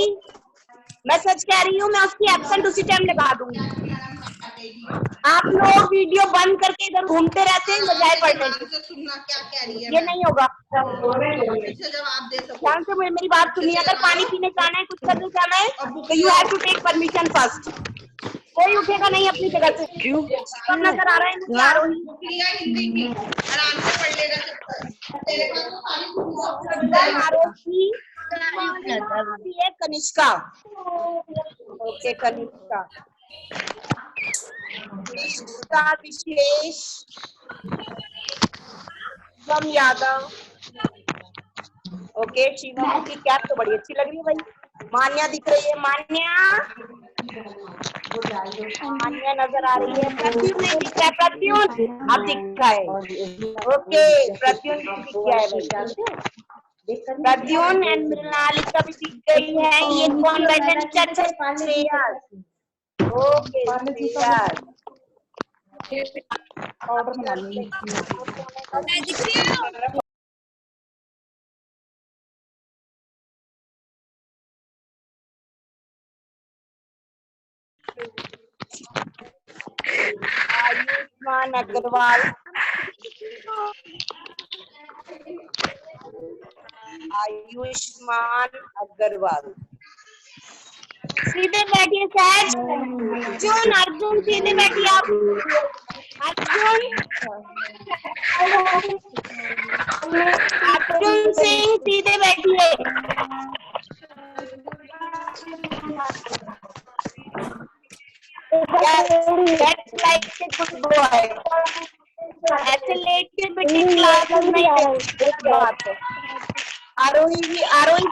मैं सच कह रही हूँ, मैं उसकी एब्सेंट उसी टाइम लगा दूंगी। आप लोग वीडियो बंद करके इधर घूमते रहते हैं बजाय पढ़ने के। ये नहीं होगा। ध्यान से मेरी बात सुनिए। अगर पानी पीने जाना है, कुछ करने जाना है, तो you have to take permission first. कोई उठेगा नहीं अपनी जगह से। क्यों? नजर आ रहा है मुझे। आराम से पढ़ लेगा। कनिष्का। ओके कनिष्का। विशेष यादव। ओके शिवम की कैप तो बड़ी अच्छी लग रही है भाई। मान्या दिख रही है। मान्या नजर आ रही है। प्रत्युन नहीं दिख रहा है। प्रत्युन आप दिख रहा है। ओके प्रत्युन दिख गया है। प्रत्युन एंड मृणालिका भी दिख गई है। ये कौन बैठे? ओके ऑर्डर बना ली। आयुष्मान अग्रवाल। आयुष्मान अग्रवाल सीधे बैठिए सैज। अर्जुन अर्जुन सीधे बैठिए आप। अर्जुन सिंह सीधे बैठिए। That's like a good boy. ऐसे लेट के बेटे क्लास में नहीं बात है। आरोही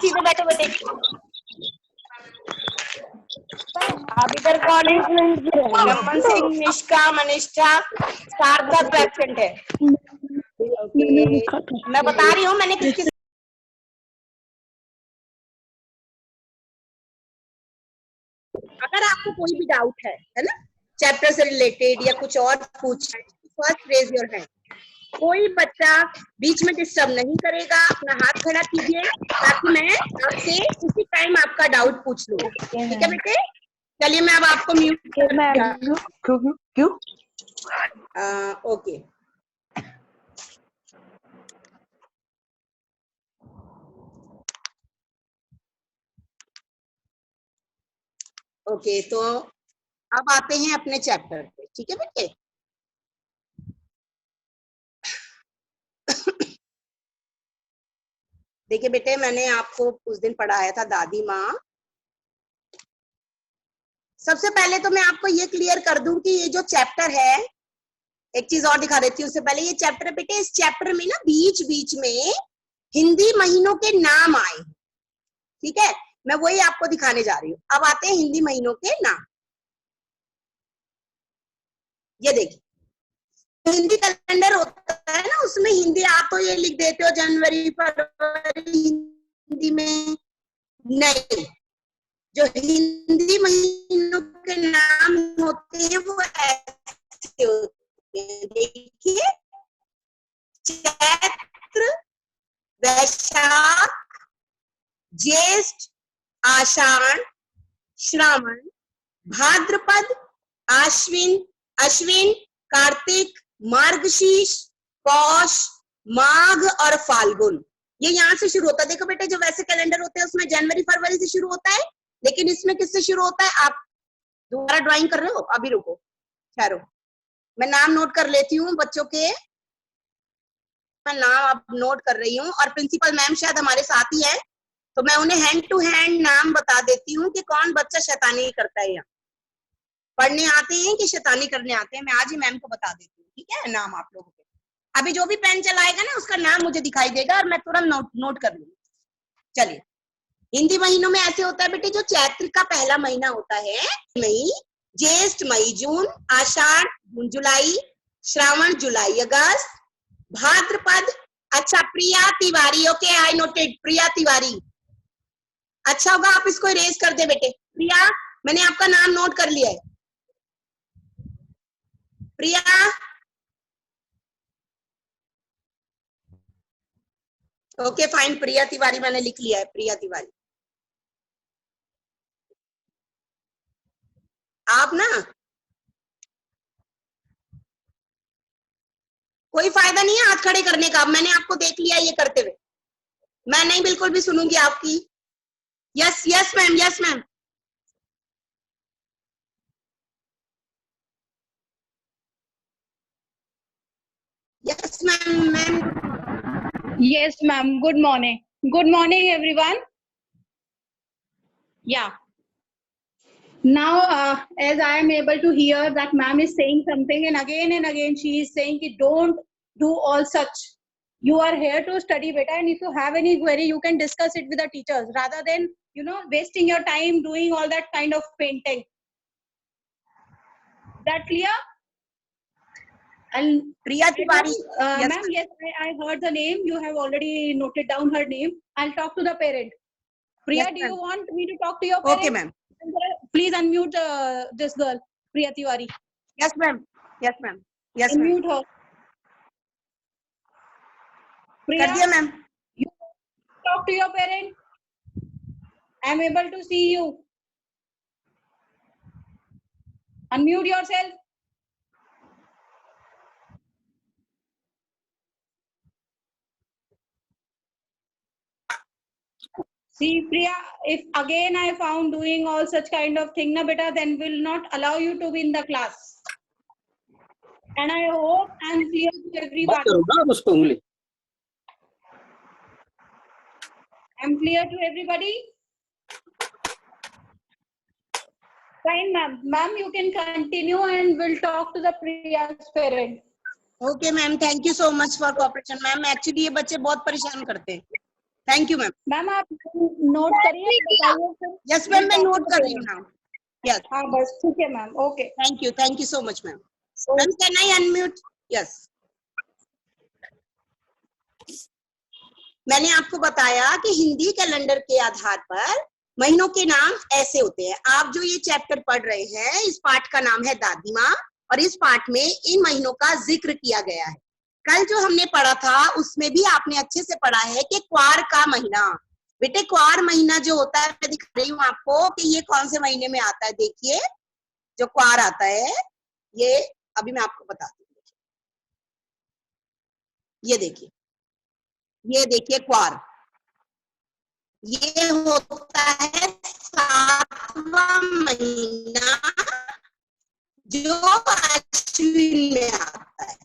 सीधे बैठे बेटे। अब इधर कौन है? रमन सिंह, निष्का, मनिष्ठा, शारदा तो एब्सेंट है। मैं बता रही हूँ मैंने किसकी। अगर आपको कोई भी डाउट है ना, चैप्टर से रिलेटेड या कुछ और पूछना है, फर्स्ट रेज योर हैंड। कोई बच्चा बीच में डिस्टर्ब नहीं करेगा। अपना हाथ खड़ा कीजिए ताकि मैं आपसे उसी टाइम आपका डाउट पूछ लूं। ठीक है बेटे? चलिए मैं अब आपको म्यूट क्यों? ओके ओके तो अब आते हैं अपने चैप्टर पे। ठीक है बेटे? देखिए बेटे, मैंने आपको उस दिन पढ़ाया था दादी माँ। सबसे पहले तो मैं आपको ये क्लियर कर दूं कि ये जो चैप्टर है, एक चीज और दिखा देती हूँ उससे पहले। ये चैप्टर बेटे, इस चैप्टर में ना बीच बीच में हिंदी महीनों के नाम आए। ठीक है, मैं वही आपको दिखाने जा रही हूँ। अब आते हैं हिंदी महीनों के नाम। ये देखिए, हिंदी कैलेंडर होता है ना, उसमें हिंदी आप तो ये लिख देते हो जनवरी फरवरी हिंदी में, नहीं, जो हिंदी महीनों के नाम होते हैं वो ऐसे होते हैं। देखिए, चैत्र, वैशाख, ज्येष्ठ, आषाढ़, श्रावण, भाद्रपद, आश्विन, अश्विन, कार्तिक, मार्गशीर्ष, पौष, माघ और फाल्गुन। ये यहाँ से शुरू होता है। देखो बेटे, जो वैसे कैलेंडर होते हैं उसमें जनवरी फरवरी से शुरू होता है, लेकिन इसमें किससे शुरू होता है? आप दोबारा ड्राइंग कर रहे हो? अभी रुको, ठहरो, मैं नाम नोट कर लेती हूँ बच्चों के, मैं नाम अब नोट कर रही हूँ, और प्रिंसिपल मैम शायद हमारे साथ ही है, तो मैं उन्हें हैंड टू हैंड नाम बता देती हूँ कि कौन बच्चा शैतानी करता है, यहाँ पढ़ने आते हैं कि शैतानी करने आते हैं। मैं आज ही मैम को बता देती हूँ, ठीक है, नाम आप लोगों के। अभी जो भी पेन चलाएगा ना उसका नाम मुझे दिखाई देगा और मैं तुरंत नोट कर लूंगी। चलिए, हिंदी महीनों में ऐसे होता है बेटे, जो चैत्र का पहला महीना होता है मई, ज्येष्ठ मई जून, आषाढ़ जून जुलाई, श्रावण जुलाई अगस्त, भाद्रपद, अच्छा प्रिया तिवारी, ओके आई नोटेड, प्रिया तिवारी। अच्छा होगा आप इसको इरेज कर दे बेटे। प्रिया, मैंने आपका नाम नोट कर लिया है। प्रिया, ओके फाइन, प्रिया तिवारी मैंने लिख लिया है, प्रिया तिवारी। आप ना, कोई फायदा नहीं है हाथ खड़े करने का, मैंने आपको देख लिया ये करते हुए, मैं नहीं बिल्कुल भी सुनूंगी आपकी। Yes yes ma'am, yes ma'am. Yes ma'am, ma'am. Yes, ma'am. Good morning. Good morning, everyone. Yeah. Now, as I am able to hear that ma'am is saying something, and again she is saying that don't do all such. You are here to study, beta, and if you have any query, you can discuss it with the teachers rather than, wasting your time doing all that kind of painting. That clear? And Priya Tiwari, yes, ma'am, yes, I heard the name. You have already noted down her name. I'll talk to the parent. Priya, yes, do you want me to talk to your parent? Okay, ma'am. Please unmute this girl, Priya Tiwari. Yes, ma'am. Yes, ma'am. Yes, unmute her. Priya, ma'am. You talk to your parent. I'm able to see you. Unmute yourself. See, Priya, if again I found doing all such kind of thing, na beta, then will not allow you to be in the class. And I hope I'm clear to everybody. I'm clear to everybody. Fine, ma'am. Ma'am, you can continue and we'll talk to the Priya's parent. Okay, ma'am. Thank you so much for cooperation, ma'am. Actually, ये बच्चे बहुत परेशान करते हैं. Thank you, ma'am. Ma'am आप note करिए. Yes, ma'am. मैं note कर रही हूँ now. Yes. हाँ बस ठीक है ma'am. Okay. Thank you so much, ma'am. Ma'am, can I unmute? Yes. मैंने आपको बताया कि हिंदी कैलेंडर के आधार पर महीनों के नाम ऐसे होते हैं. आप जो ये चैप्टर पढ़ रहे हैं, इस पाठ का नाम है दादी माँ, और इस पाठ में इन महीनों का जिक्र किया गया है. कल जो हमने पढ़ा था उसमें भी आपने अच्छे से पढ़ा है कि क्वार का महीना. बेटे क्वार महीना जो होता है, मैं दिखा रही हूँ आपको कि ये कौन से महीने में आता है. देखिए जो क्वार आता है, ये अभी मैं आपको बताती हूँ. ये देखिए क्वार, ये होता है 7वां महीना जो अश्विन में आता है.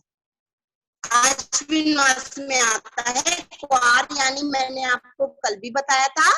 अश्विन मास में आता है क्वार. यानी मैंने आपको कल भी बताया था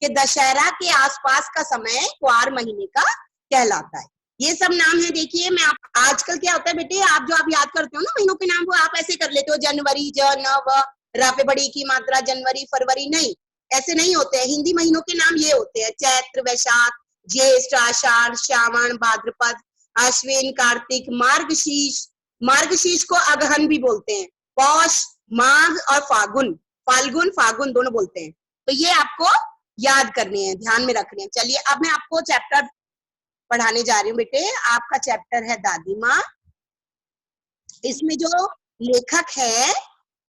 कि दशहरा के आसपास का समय क्वार महीने का कहलाता है. ये सब नाम है. देखिए मैं आप, आजकल क्या होता है बेटे, आप याद करते हो ना महीनों के नाम, वो आप ऐसे कर लेते हो, जनवरी, ज, न, व, रा पे बड़ी की मात्रा, जनवरी फरवरी. नहीं, ऐसे नहीं होते हैं। हिंदी महीनों के नाम ये होते हैं: चैत्र, वैशाख, ज्येष्ठ, आषाढ़, श्रावण, भाद्रपद, अश्विन, कार्तिक, मार्गशीर्ष। मार्गशीर्ष को अगहन भी बोलते हैं। पौष, माघ और फागुन, फाल्गुन, फागुन दोनों बोलते हैं। तो ये आपको याद करने हैं, ध्यान में रखने हैं। चलिए अब मैं आपको चैप्टर पढ़ाने जा रही हूँ बेटे। आपका चैप्टर है दादी माँ। इसमें जो लेखक है,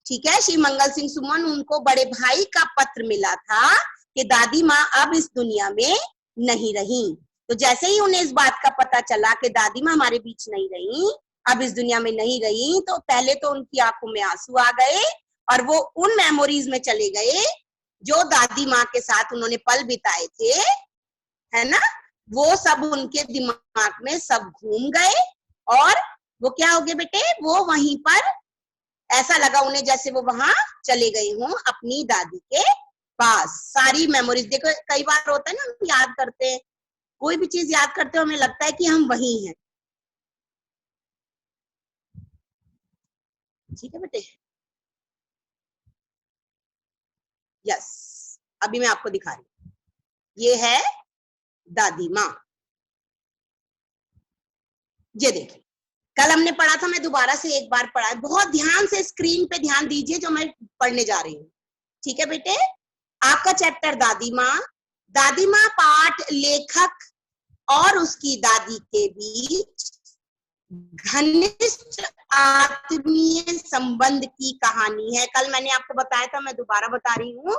ठीक है, श्री मंगल सिंह सुमन, उनको बड़े भाई का पत्र मिला था कि दादी माँ अब इस दुनिया में नहीं रही। तो जैसे ही उन्हें इस बात का पता चला कि दादी माँ हमारे बीच नहीं रही, अब इस दुनिया में नहीं रही, तो पहले तो उनकी आंखों में आंसू आ गए और वो उन मेमोरीज में चले गए जो दादी माँ के साथ उन्होंने पल बिताए थे, है ना, वो सब उनके दिमाग में सब घूम गए और वो क्या हो गए बेटे, वो वहीं पर ऐसा लगा उन्हें जैसे वो वहां चले गए हों अपनी दादी के पास। सारी मेमोरीज, देखो कई बार होता है ना, हम याद करते हैं, कोई भी चीज याद करते हो हमें लगता है कि हम वहीं हैं। ठीक है बेटे, यस, अभी मैं आपको दिखा रही हूँ। ये है दादी माँ। ये देखिए, कल हमने पढ़ा था, मैं दोबारा से एक बार पढ़ा। बहुत ध्यान से स्क्रीन पे ध्यान दीजिए जो मैं पढ़ने जा रही हूँ। ठीक है बेटे, आपका चैप्टर दादी माँ। दादी माँ पाठ लेखक और उसकी दादी के बीच घनिष्ठ आत्मीय संबंध की कहानी है। कल मैंने आपको बताया था, मैं दोबारा बता रही हूँ।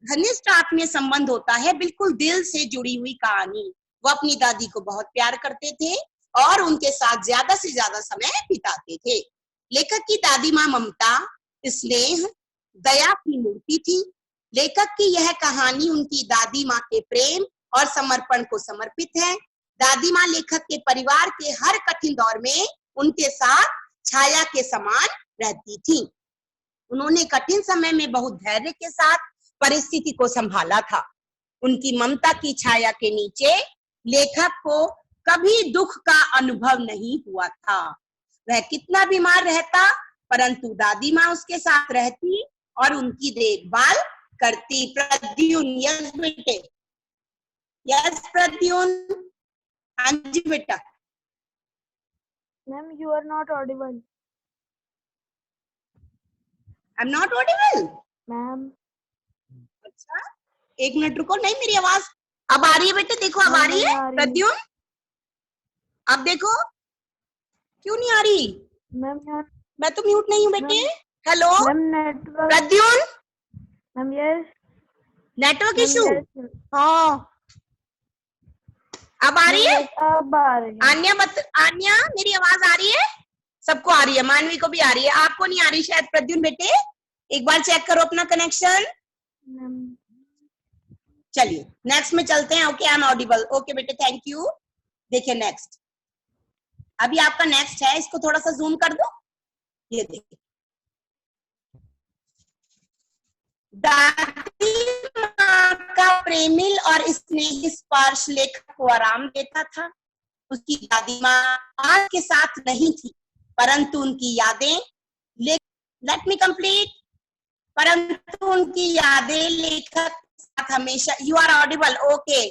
घनिष्ठ आत्मीय संबंध होता है बिल्कुल दिल से जुड़ी हुई कहानी। वो अपनी दादी को बहुत प्यार करते थे और उनके साथ ज्यादा से ज्यादा समय बिताते थे। लेखक की दादी माँ ममता, स्नेह, दया की मूर्ति थी। लेखक की यह कहानी उनकी दादी माँ के प्रेम और समर्पण को समर्पित है। दादी माँ लेखक के परिवार के हर कठिन दौर में उनके साथ छाया के समान रहती थी। उन्होंने कठिन समय में बहुत धैर्य के साथ परिस्थिति को संभाला था। उनकी ममता की छाया के नीचे लेखक को कभी दुख का अनुभव नहीं हुआ था। वह कितना बीमार रहता, परंतु दादी माँ उसके साथ रहती और उनकी देखभाल करती। प्रद्युन, यस बेटे, यस प्रद्युन, हाँ जी बेटा। Ma'am you are not audible. I am not audible ma'am. अच्छा, एक मिनट रुको। नहीं, मेरी आवाज अब आ रही है बेटे, देखो अब आ रही है प्रद्युन। अब देखो, क्यों नहीं आ रही? मैम मैं तो म्यूट नहीं हूँ बेटे। Hello Pradyun. Ma'am yes, network issue. हाँ, अब आ रही है? अब आ रही है। आन्या, मेरी आवाज आ रही है? सबको आ रही है, मानवी को भी आ रही है, आपको नहीं आ रही शायद। प्रद्युन बेटे एक बार चेक करो अपना कनेक्शन। चलिए नेक्स्ट में चलते हैं। Okay, I am audible. Okay बेटे, थैंक यू। देखिए नेक्स्ट, अभी आपका नेक्स्ट है, इसको थोड़ा सा जूम कर दो। ये देखिए, दादी माँ का प्रेमिल और स्नेही स्पर्श लेखक को आराम देता था। उसकी दादी माँ आज के साथ नहीं थी, परंतु उनकी यादें लेट मी कंप्लीट परंतु उनकी यादें लेखक के साथ हमेशा। You are audible, okay.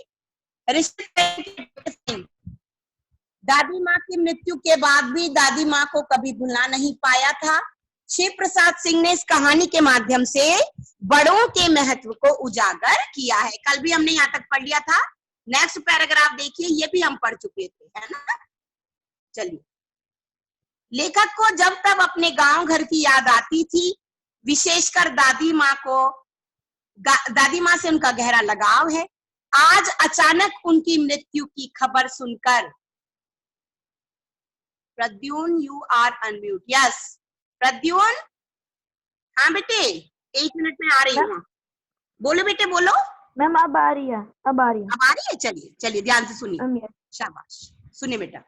दादी माँ की मृत्यु के बाद भी दादी माँ को कभी भुला नहीं पाया था। शिव प्रसाद सिंह ने इस कहानी के माध्यम से बड़ों के महत्व को उजागर किया है। कल भी हमने यहाँ तक पढ़ लिया था। नेक्स्ट पैराग्राफ देखिए, ये भी हम पढ़ चुके थे, है ना। चलिए, लेखक को जब तब अपने गांव घर की याद आती थी, विशेषकर दादी माँ से उनका गहरा लगाव है। आज अचानक उनकी मृत्यु की खबर सुनकर, Pradyun you are unmute. Yes Pradyun, हाँ बेटे 1 मिनट में आ रही हूँ। बोलो बेटे, बोलो। मैम अब आ रही है, अब आ रही है, अब आ रही है। चलिए चलिए ध्यान से सुनिए, शाबाश। सुनिए बेटा,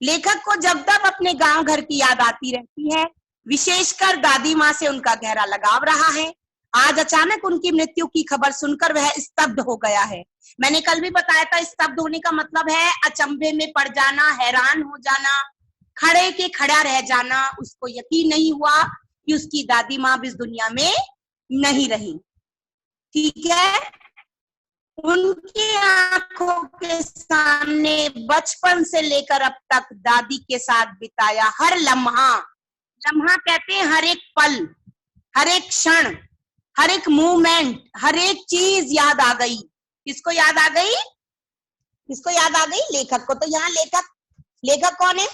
लेखक को जब तक अपने गांव घर की याद आती रहती है, विशेषकर दादी माँ से उनका गहरा लगाव रहा है। आज अचानक उनकी मृत्यु की खबर सुनकर वह स्तब्ध हो गया है। मैंने कल भी बताया था, स्तब्ध होने का मतलब है अचंभे में पड़ जाना, हैरान हो जाना, खड़े के खड़ा रह जाना। उसको यकीन नहीं हुआ कि उसकी दादी माँ इस दुनिया में नहीं रही। ठीक है। उनकी आंखों के सामने बचपन से लेकर अब तक दादी के साथ बिताया हर लम्हा, लम्हा कहते हैं हर एक पल, हर एक क्षण, हर एक मूवमेंट, हर एक चीज याद आ गई। किसको याद आ गई? किसको याद आ गई? लेखक को। तो यहाँ लेखक कौन है?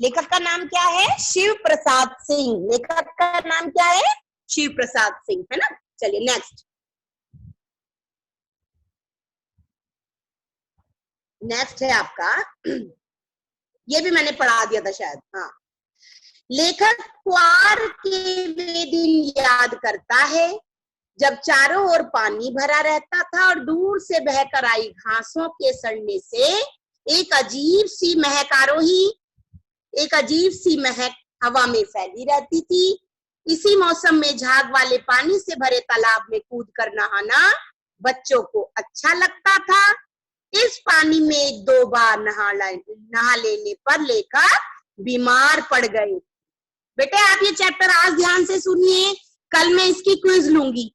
लेखक का नाम क्या है? शिव प्रसाद सिंह। लेखक का नाम क्या है? शिव प्रसाद सिंह, है ना। चलिए नेक्स्ट। नेक्स्ट है आपका, ये भी मैंने पढ़ा दिया था शायद। हाँ, लेखक क्वार के वे दिन याद करता है जब चारों ओर पानी भरा रहता था और दूर से बहकर आई घासों के सड़ने से एक अजीब सी महक हवा में फैली रहती थी। इसी मौसम में झाग वाले पानी से भरे तालाब में कूद कर नहाना बच्चों को अच्छा लगता था। इस पानी में 1-2 बार नहा लेने पर लेकर बीमार पड़ गए। बेटे आप ये चैप्टर आज ध्यान से सुनिए, कल मैं इसकी क्विज लूंगी।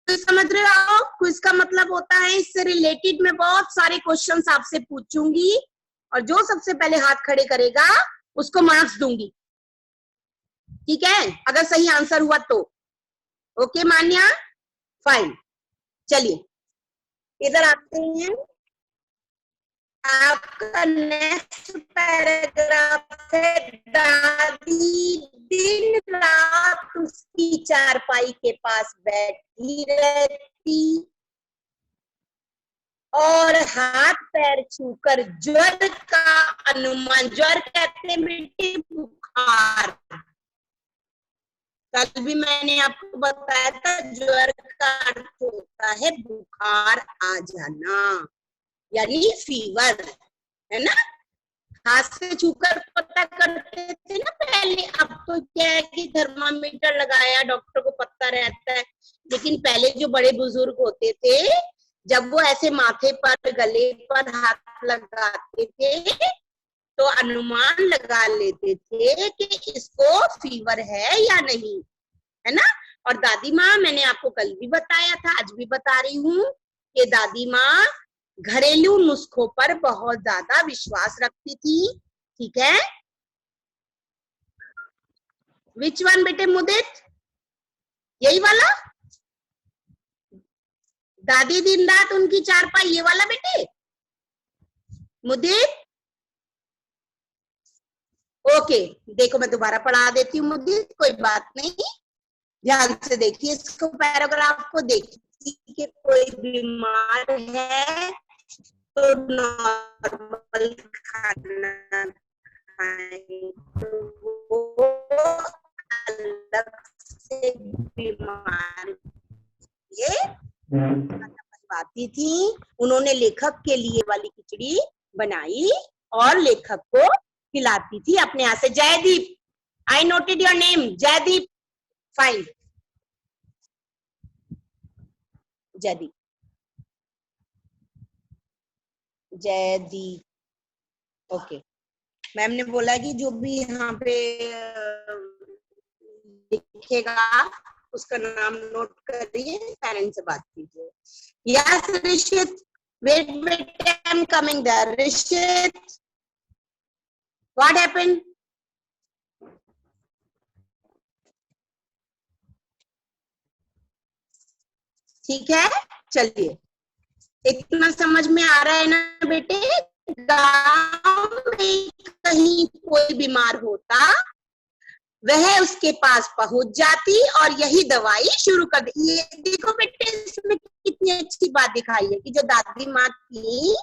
तो समझ रहे हो, क्विज का मतलब होता है इससे रिलेटेड मैं बहुत सारे क्वेश्चंस आपसे पूछूंगी और जो सबसे पहले हाथ खड़े करेगा उसको मार्क्स दूंगी, ठीक है, अगर सही आंसर हुआ तो। ओके मान्या, फाइन। चलिए इधर आते हैं, आपका नेक्स्ट पैराग्राफ है, दादी दिन रात उसकी चारपाई के पास बैठी रहती और हाथ पैर छूकर ज्वर का अनुमान, ज्वर कहते हैं बेटे बुखार, कल भी मैंने आपको बताया था ज्वर का अर्थ होता है बुखार आ जाना, यानी फीवर, है ना। हाथ से छूकर पता करते थे ना पहले, अब तो क्या है कि थर्मामीटर लगाया, डॉक्टर को पता रहता है, लेकिन पहले जो बड़े बुजुर्ग होते थे जब वो ऐसे माथे पर गले पर हाथ लगाते थे तो अनुमान लगा लेते थे कि इसको फीवर है या नहीं, है ना। और दादी माँ, मैंने आपको कल भी बताया था, आज भी बता रही हूँ कि दादी माँ घरेलू नुस्खों पर बहुत ज्यादा विश्वास रखती थी, ठीक है। विच वन बेटे मुदित? यही वाला, दादी दिन रात उनकी चारपाई, ये वाला बेटे मुदित। ओके, देखो मैं दोबारा पढ़ा देती हूँ मुदित, कोई बात नहीं, ध्यान से देखिए इसको, पैराग्राफ को देखिए कि कोई बीमार है तो नॉर्मल खाना खाए, तो वो अलग से बीमार ये बनवाती थी। उन्होंने लेखक के लिए वाली खिचड़ी बनाई और लेखक को खिलाती थी अपने हाथ से। Jaydeep, I noted your name, Jaydeep, fine, Jaydeep, Jaydeep, okay. Ma'am ने बोला कि जो भी यहाँ पे लिखेगा उसका नाम नोट करिए, पेरेंट्स से बात कीजिए। Yes Rishit, wait wait, I am coming there. Rishit, what happened? ठीक है, चलिए इतना समझ में आ रहा है ना बेटे। गांव में कहीं कोई बीमार होता, वह उसके पास पहुंच जाती और यही दवाई शुरू कर दी। ये देखो बेटे, इसमें कितनी अच्छी बात दिखाई है कि जो दादी माँ थी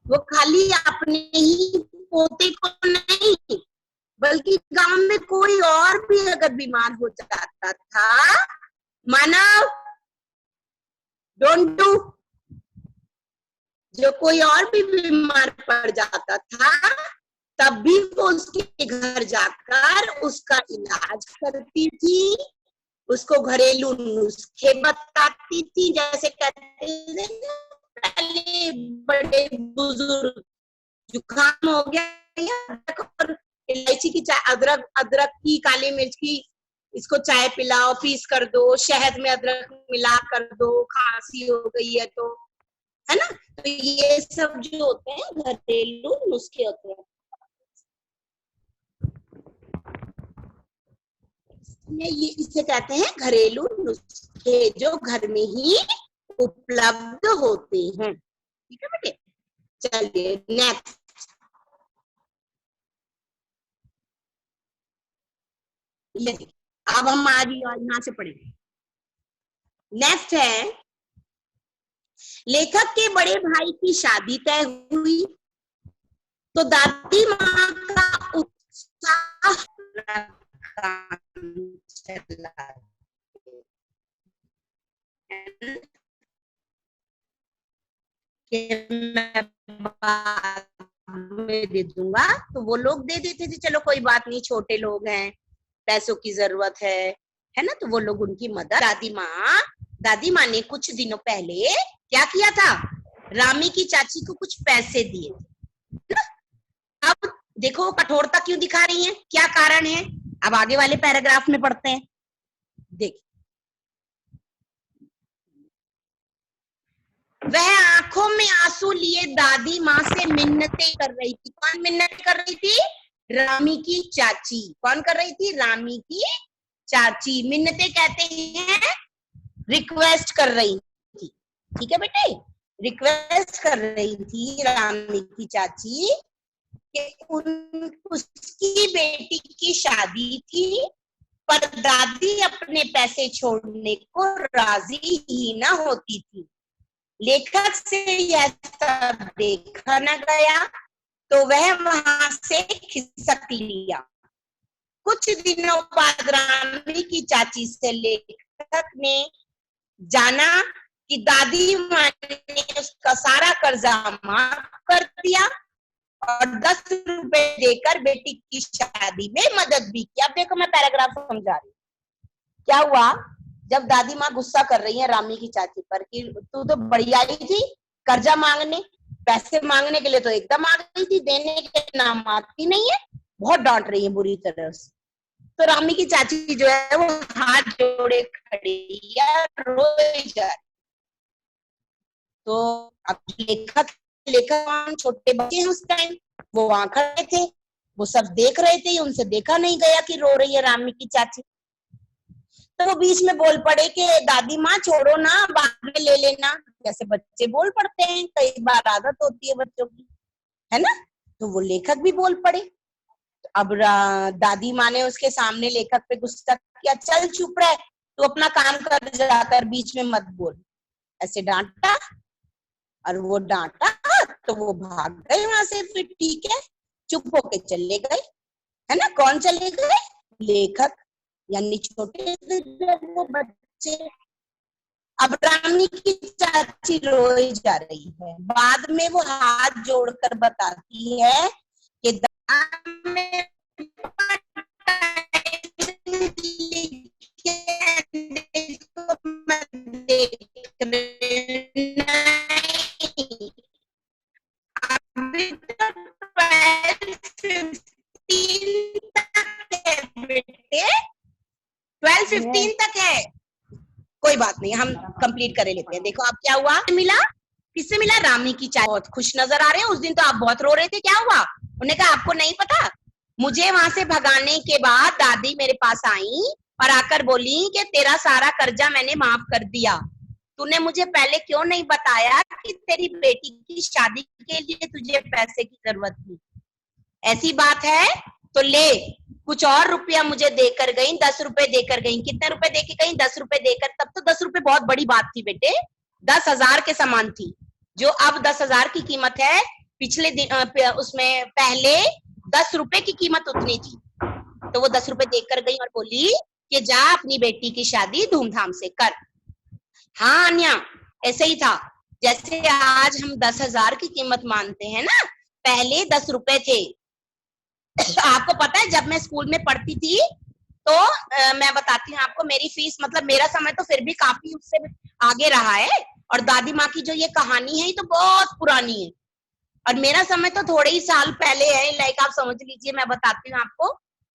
वो खाली अपने ही पोते को नहीं बल्कि गांव में कोई और भी अगर बीमार हो जाता था, मानव डोंट डू, जो कोई और भी बीमार पड़ जाता था तब भी वो उसके घर जाकर उसका इलाज करती थी, उसको घरेलू नुस्खे बताती थी। जैसे कहते थे पहले बड़े बुजुर्ग, जुकाम हो गया, अदरक और इलायची की चाय, अदरक की, काली मिर्च की इसको चाय पिलाओ, पीस कर दो, शहद में अदरक मिला कर दो, खांसी हो गई है तो, है ना। तो ये सब जो होते हैं घरेलू नुस्खे होते हैं। ये इसे कहते हैं घरेलू नुस्खे, जो घर में ही उपलब्ध होते हैं। ठीक है बेटे, चलिए नेक्स्ट। अब हम आज यहाँ से पढ़ेंगे। नेक्स्ट है, लेखक के बड़े भाई की शादी तय हुई तो दादी माँ का उत्साह चला कि मैं बाद में दे दूंगा, तो वो लोग दे देते थे, चलो कोई बात नहीं, छोटे लोग हैं, पैसों की जरूरत है ना, तो वो लोग उनकी मदद। दादी माँ ने कुछ दिनों पहले क्या किया था, रामी की चाची को कुछ पैसे दिए थे। अब देखो कठोरता क्यों दिखा रही है, क्या कारण है, अब आगे वाले पैराग्राफ में पढ़ते हैं। देखिए, वह आंखों में आंसू लिए दादी माँ से मिन्नतें कर रही थी। कौन मिन्नत कर रही थी, रामी की चाची। कौन कर रही थी, रामी की चाची। मिन्नतें कहते हैं रिक्वेस्ट कर रही थी। ठीक है बेटे, रिक्वेस्ट कर रही थी रामी की चाची कि उसकी बेटी की शादी थी, पर दादी अपने पैसे छोड़ने को राजी ही ना होती थी। लेखक से यह सब देखा न गया तो वह वहां से खिसक लिया। कुछ दिनों बाद रामी की चाची से लेखक ने जाना कि दादी माँ ने उसका सारा कर्जा माफ कर दिया और 10 रुपए देकर बेटी की शादी में मदद भी की। अब देखो मैं पैराग्राफ समझा रही हूँ। क्या हुआ, जब दादी माँ गुस्सा कर रही है रामी की चाची पर कि तू तो बढ़िया ही थी, कर्जा मांगने, पैसे मांगने के लिए तो एकदम आ गई थी, देने के नाम आती नहीं है, बहुत डांट रही है बुरी तरह से। तो रामी की चाची जो है वो हाथ जोड़े खड़ी है, रोए जा रही। तो अब लेखक छोटे बच्चे हैं उस टाइम, वो वहां खड़े थे, वो सब देख रहे थे, उनसे देखा नहीं गया कि रो रही है रामी की चाची। तो वो बीच में बोल पड़े कि दादी माँ छोड़ो ना, बाद में ले लेना। जैसे बच्चे बोल पड़ते हैं, कई बार आदत होती है बच्चों की, है ना। तो वो लेखक भी बोल पड़े। तो अब दादी माँ ने उसके सामने लेखक पे गुस्सा किया, चल चुप रह, तू अपना काम कर, जाकर बीच में मत बोल, ऐसे डांटा। और वो डांटा तो वो भाग गए वहां से। फिर ठीक है, चुप होके चले गए, है ना। कौन चले गए, लेखक, यानी छोटे वो बच्चे। अब रामी की चाची रोई जा रही है। बाद में वो हाथ जोड़कर बताती है कि बेटे 12-15 तक है, कोई बात नहीं, हम कंप्लीट कर लेते हैं। देखो अब क्या हुआ, मिला, किससे मिला, रामी की चाची। बहुत खुश नजर आ रहे हैं, उस दिन तो आप बहुत रो रहे थे, क्या हुआ। उन्होंने कहा आपको नहीं पता, मुझे वहां से भगाने के बाद दादी मेरे पास आई और आकर बोली कि तेरा सारा कर्जा मैंने माफ कर दिया, तूने मुझे पहले क्यों नहीं बताया कि तेरी बेटी की शादी के लिए तुझे पैसे की जरूरत थी। ऐसी बात है तो ले, कुछ और रुपया मुझे देकर गई, 10 रुपए देकर गई। कितने रुपए देके गई, 10 रुपए देकर। तब तो 10 रुपए बहुत बड़ी बात थी बेटे, 10,000 के समान थी, जो अब 10,000 की कीमत है, पिछले दिन उसमें पहले 10 रुपए की कीमत उतनी थी। तो वो 10 रुपए देकर गई और बोली कि जा अपनी बेटी की शादी धूमधाम से कर। हाँ अन्या, ऐसे ही था, जैसे आज हम 10,000 की कीमत मानते हैं ना, पहले 10 रुपए थे। आपको पता है जब मैं स्कूल में पढ़ती थी तो मैं बताती हूँ आपको, मेरी फीस, मतलब मेरा समय तो फिर भी काफी उससे आगे रहा है, और दादी माँ की जो ये कहानी है ये तो बहुत पुरानी है, और मेरा समय तो थोड़े ही साल पहले है। लाइक आप समझ लीजिए, मैं बताती हूँ आपको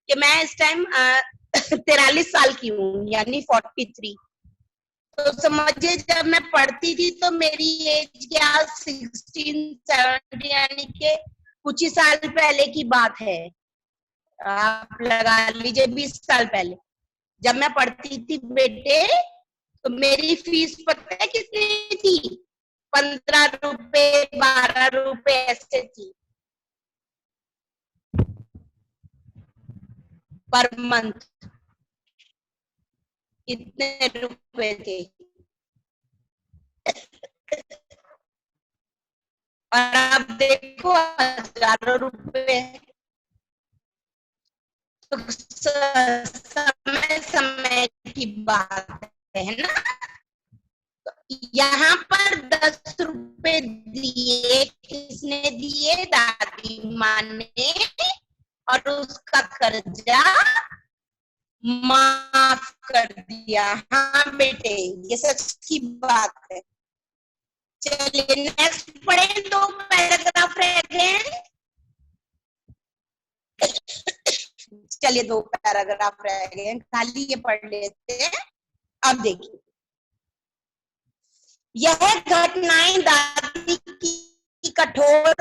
कि मैं इस टाइम 43 साल की हूँ, यानी 43। तो समझिए जब मैं पढ़ती थी तो मेरी एज क्या 16, 17, यानी के कुछ ही साल पहले की बात है। आप लगा लीजिए 20 साल पहले जब मैं पढ़ती थी बेटे, तो मेरी फीस पता है कितनी थी? 15 रुपए, 12 रुपए ऐसे थी पर मंथ, इतने रुपए थे। और अब देखो हजारों रुपए। तो समय समय की बात है ना। यहाँ पर 10 रुपए दिए, किसने दिए? दादी माँ ने, और उसका कर्जा माफ कर दिया। हाँ बेटे, ये सच की बात है। चलिए नेक्स्ट पढ़े, 2 पैराग्राफ रह गए। चलिए 2 पैराग्राफ रह गए, खाली ये पढ़ लेते हैं। अब देखिए, यह घटनाएं दादी की कठोर